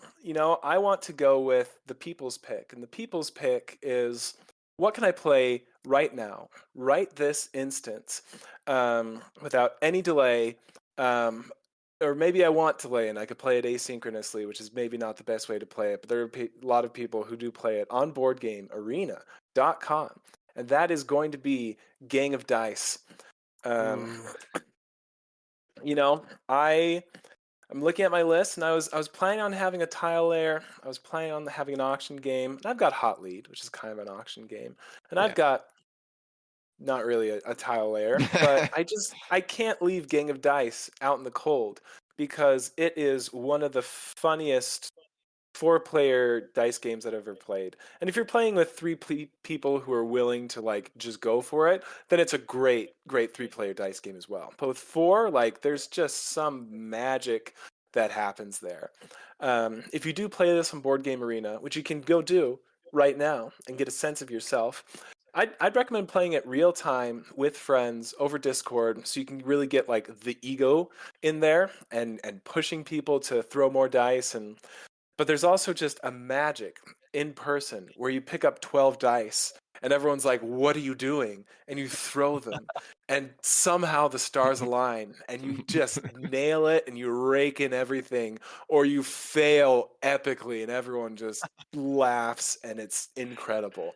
I want to go with the people's pick, and the people's pick is what can I play right now, right this instant, without any delay. Or maybe I want delay and I could play it asynchronously, which is maybe not the best way to play it, but there are a lot of people who do play it on BoardGameArena.com, and that is going to be Gang of Dice. I'm looking at my list, and I was planning on having a tile layer. I was planning on having an auction game, and I've got Hot Lead, which is kind of an auction game, and I've got not really a tile layer, but I can't leave Gang of Dice out in the cold because it is one of the funniest 4-player dice games that I've ever played. And if you're playing with 3 people who are willing to like just go for it, then it's a great 3-player dice game as well. But with 4, like there's just some magic that happens there. If you do play this on Board Game Arena, which you can go do right now and get a sense of yourself, I'd recommend playing it real time with friends over Discord, so you can really get like the ego in there and pushing people to throw more dice. But there's also just a magic in person where you pick up 12 dice and everyone's like, "What are you doing?" And you throw them, and somehow the stars align, and you just nail it, and you rake in everything, or you fail epically, and everyone just laughs, and it's incredible.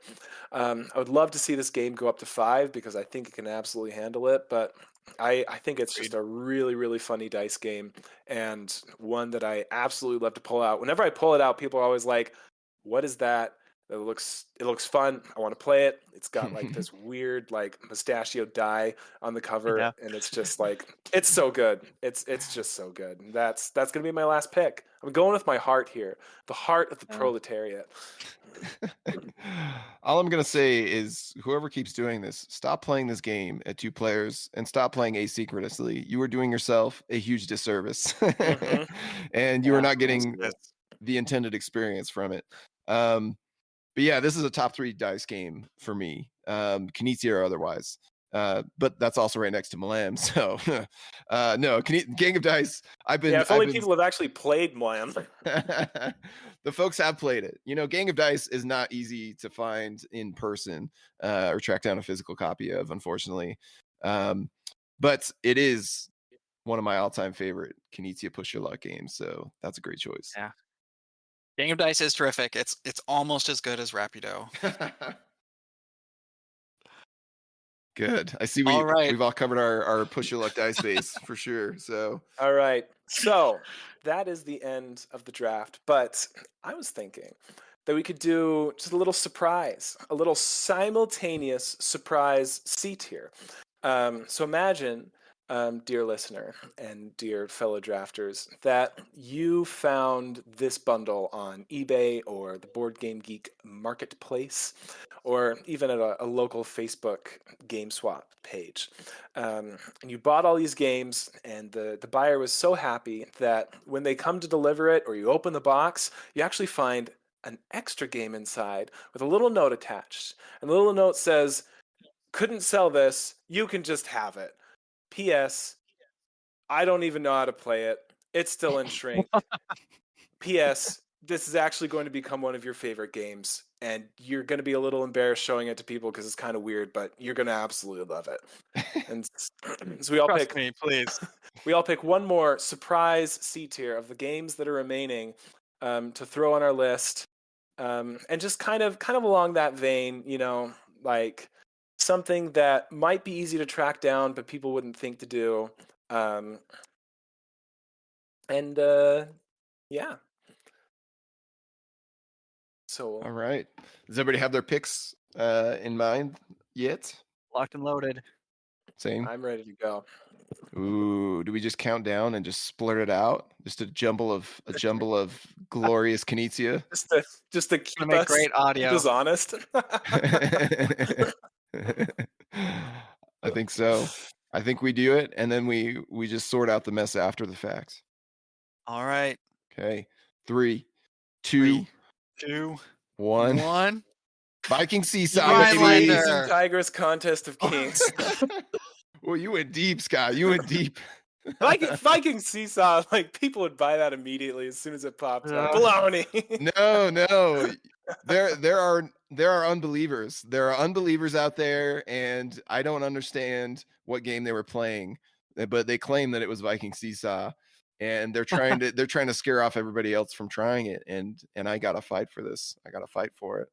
I would love to see this game go up to 5 because I think it can absolutely handle it, but I think it's just a really, really funny dice game, and one that I absolutely love to pull out. Whenever I pull it out, people are always like, "What is that? It looks fun. I want to play it." It's got like this weird like mustachio die on the cover, Yeah. and it's just like it's so good. It's just so good. And that's gonna be my last pick. I'm going with my heart here, the heart of the proletariat. All I'm gonna say is whoever keeps doing this, stop playing this game at 2 players and stop playing asynchronously. You are doing yourself a huge disservice. And you are not getting the intended experience from it. But yeah, this is a top 3 dice game for me, Knizia or otherwise. But that's also right next to Milan. So no, Gang of Dice. If only people have actually played Milan. The folks have played it. Gang of Dice is not easy to find in person or track down a physical copy of, unfortunately. But it is one of my all-time favorite Knizia Push Your Luck games. So that's a great choice. Yeah. Gang of Dice is terrific. It's almost as good as Rapido. Good. I see we've all covered our Push Your Luck dice base for sure. So all right. So that is the end of the draft. But I was thinking that we could do just a little surprise, a little simultaneous surprise C tier. So imagine, dear listener and dear fellow drafters, that you found this bundle on eBay or the Board Game Geek marketplace, or even at a local Facebook game swap page. And you bought all these games, and the buyer was so happy that when they come to deliver it or you open the box, you actually find an extra game inside with a little note attached. And the little note says, "Couldn't sell this, you can just have it. P.S. I don't even know how to play it. It's still in shrink. P.S. This is actually going to become one of your favorite games, and you're going to be a little embarrassed showing it to people because it's kind of weird, but you're going to absolutely love it." And so we all Trust me, please. We all pick one more surprise C tier of the games that are remaining to throw on our list, and just kind of along that vein, like something that might be easy to track down, but people wouldn't think to do. And yeah. So All right. Does everybody have their picks in mind yet? Locked and loaded. Same. I'm ready to go. Ooh, do we just count down and just splurt it out? Just a jumble of glorious Knizia. Just to keep make us great audio. keep us honest. I think so. I think we do it, and then we just sort out the mess after the fact. All right. Okay. 3, 2, 2, 1. 1. Viking Seesaw, Rhinelander. baby. and Tigers Contest of Kings. Well, you went deep, Scott. You went deep. Viking Seesaw, like people would buy that immediately as soon as it popped up. Yeah. Baloney. No. There are unbelievers. There are unbelievers out there, and I don't understand what game they were playing, but they claim that it was Viking Seesaw, and they're trying to scare off everybody else from trying it, and I gotta fight for this. I gotta fight for it.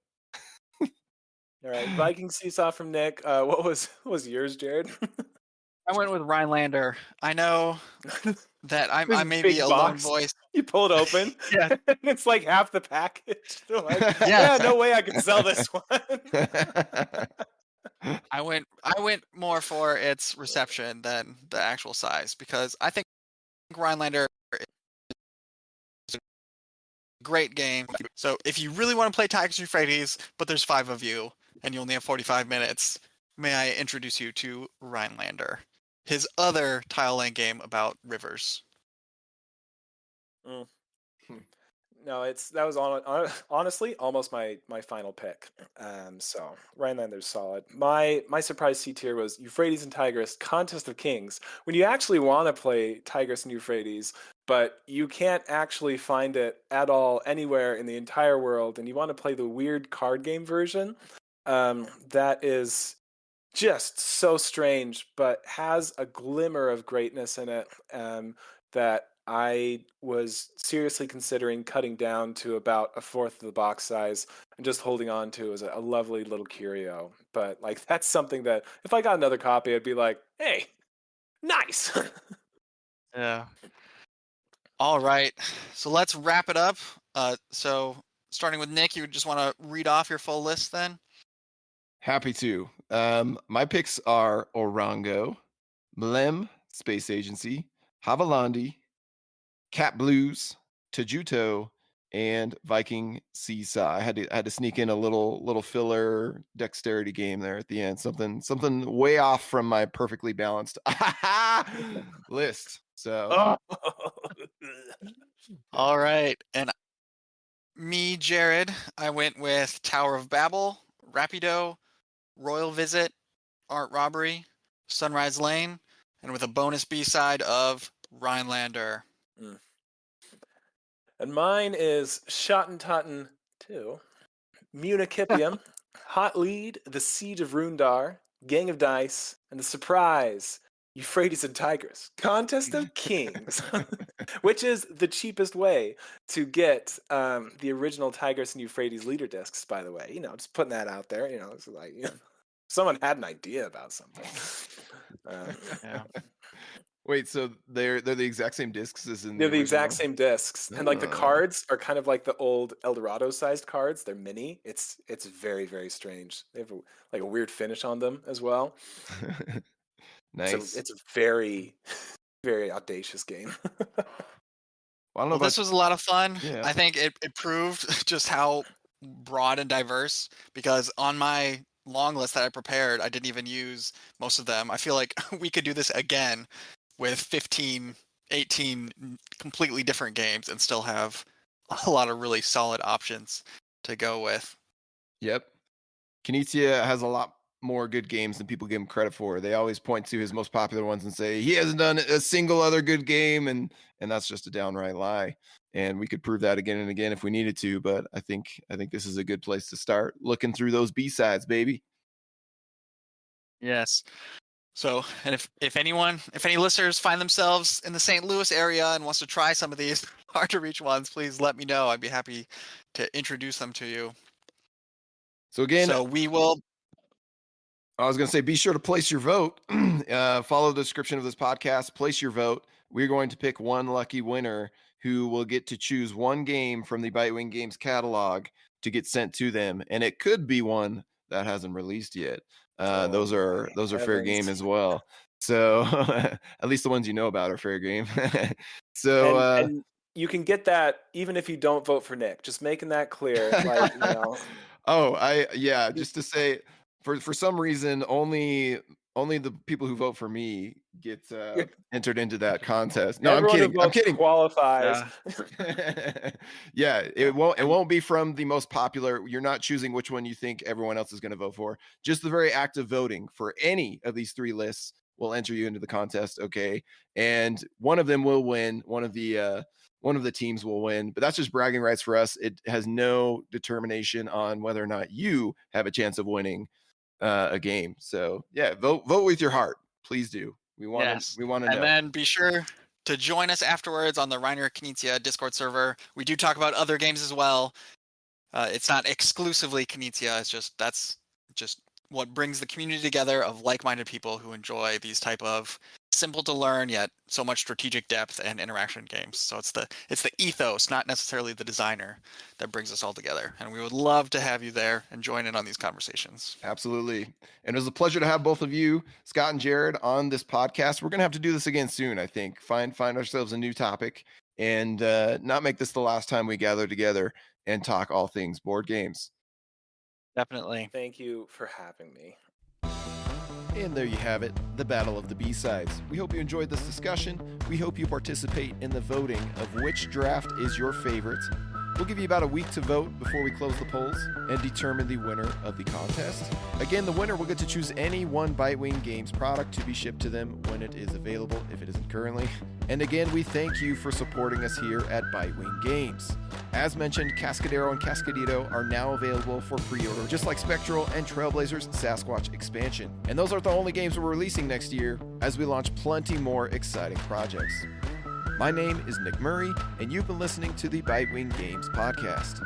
All right, Viking Seesaw from Nick. What was yours, Jared? I went with Rhinelander. I know that I This may big be a box. lone voice. You pull it open. Yeah. And it's like half the package. They're like, Yeah. yeah, no way I can sell this one. I went more for its reception than the actual size, because I think Rhinelander is a great game. So if you really want to play Tigers and Euphrates, but there's 5 of you and you only have 45 minutes, may I introduce you to Rhinelander, his other tile laying game about rivers. No, that was honestly almost my final pick. So Rhinelander's solid. My surprise C tier was Euphrates and Tigris Contest of Kings. When you actually want to play Tigris and Euphrates, but you can't actually find it at all anywhere in the entire world, and you want to play the weird card game version, that is just so strange, but has a glimmer of greatness in it, that I was seriously considering cutting down to about a fourth of the box size and just holding on to as a lovely little curio. But like that's something that if I got another copy, I'd be like, hey, nice. Yeah. All right. So let's wrap it up. So starting with Nick, you just want to read off your full list then? Happy to. My picks are Orango, Mlem, Space Agency, Havilandi, Cat Blues, Tajuto, and Viking Seesaw. I had to sneak in a little filler dexterity game there at the end. Something way off from my perfectly balanced list. So All right. And me, Jared, I went with Tower of Babel, Rapido, Royal Visit, Art Robbery, Sunrise Lane, and with a bonus B-side of Rhinelander. And mine is Schottentotten 2, Municipium, Hot Lead, The Siege of Rundar, Gang of Dice, and the surprise, Euphrates and Tigris, Contest of Kings, which is the cheapest way to get the original Tigris and Euphrates leader discs, by the way. Just putting that out there. It's like someone had an idea about something. Yeah. wait, so they're the exact same discs as in They're the the exact original? same discs, and like the cards are kind of like the old Eldorado-sized cards. They're mini. It's very, very strange. They have a weird finish on them as well. Nice. It's a very, very audacious game. Well, I don't know Well, this was a lot of fun. Yeah. I think it proved just how broad and diverse, because on my long list that I prepared, I didn't even use most of them. I feel like we could do this again with 15, 18 completely different games and still have a lot of really solid options to go with. Yep. Knizia has a lot more good games than people give him credit for. They always point to his most popular ones and say he hasn't done a single other good game, and that's just a downright lie. And we could prove that again and again if we needed to, but I think this is a good place to start looking through those B-sides, baby. Yes. So, and if any listeners find themselves in the St. Louis area and wants to try some of these hard to reach ones, please let me know. I'd be happy to introduce them to you. So again, we will. I was going to say, be sure to place your vote. Follow the description of this podcast. Place your vote. We're going to pick one lucky winner who will get to choose one game from the Bitewing Games catalog to get sent to them, and it could be one that hasn't released yet. Those are fair game as well. So at least the ones you know about are fair game. So and you can get that even if you don't vote for Nick. Just making that clear, like, you know. Just to say, for some reason, only the people who vote for me get entered into that contest. No, Everyone I'm kidding. Qualifies. Yeah, it won't be from the most popular. You're not choosing which one you think everyone else is going to vote for. Just the very act of voting for any of these three lists will enter you into the contest. Okay, and one of them will win. One of the teams will win, but that's just bragging rights for us. It has no determination on whether or not you have a chance of winning a game. So yeah, vote with your heart, please do. We want to know. And then be sure to join us afterwards on the Reiner Knizia Discord server. We do talk about other games as well. It's not exclusively Knizia. That's just what brings the community together of like-minded people who enjoy these type of simple to learn yet so much strategic depth and interaction games. So it's the ethos, not necessarily the designer, that brings us all together. And we would love to have you there and join in on these conversations. Absolutely. And it was a pleasure to have both of you, Scott and Jared, on this podcast. We're going to have to do this again soon, I think. Find ourselves a new topic and not make this the last time we gather together and talk all things board games. Definitely. Thank you for having me. And there you have it, the Battle of the B-Sides. We hope you enjoyed this discussion. We hope you participate in the voting of which draft is your favorite. We'll give you about a week to vote before we close the polls and determine the winner of the contest. Again, the winner will get to choose any one Bitewing Games product to be shipped to them when it is available, if it isn't currently. And again, we thank you for supporting us here at Bitewing Games. As mentioned, Cascadero and Cascadito are now available for pre-order, just like Spectral and Trailblazers Sasquatch expansion. And those aren't the only games we're releasing next year, as we launch plenty more exciting projects. My name is Nick Murray, and you've been listening to the Bitewing Games podcast.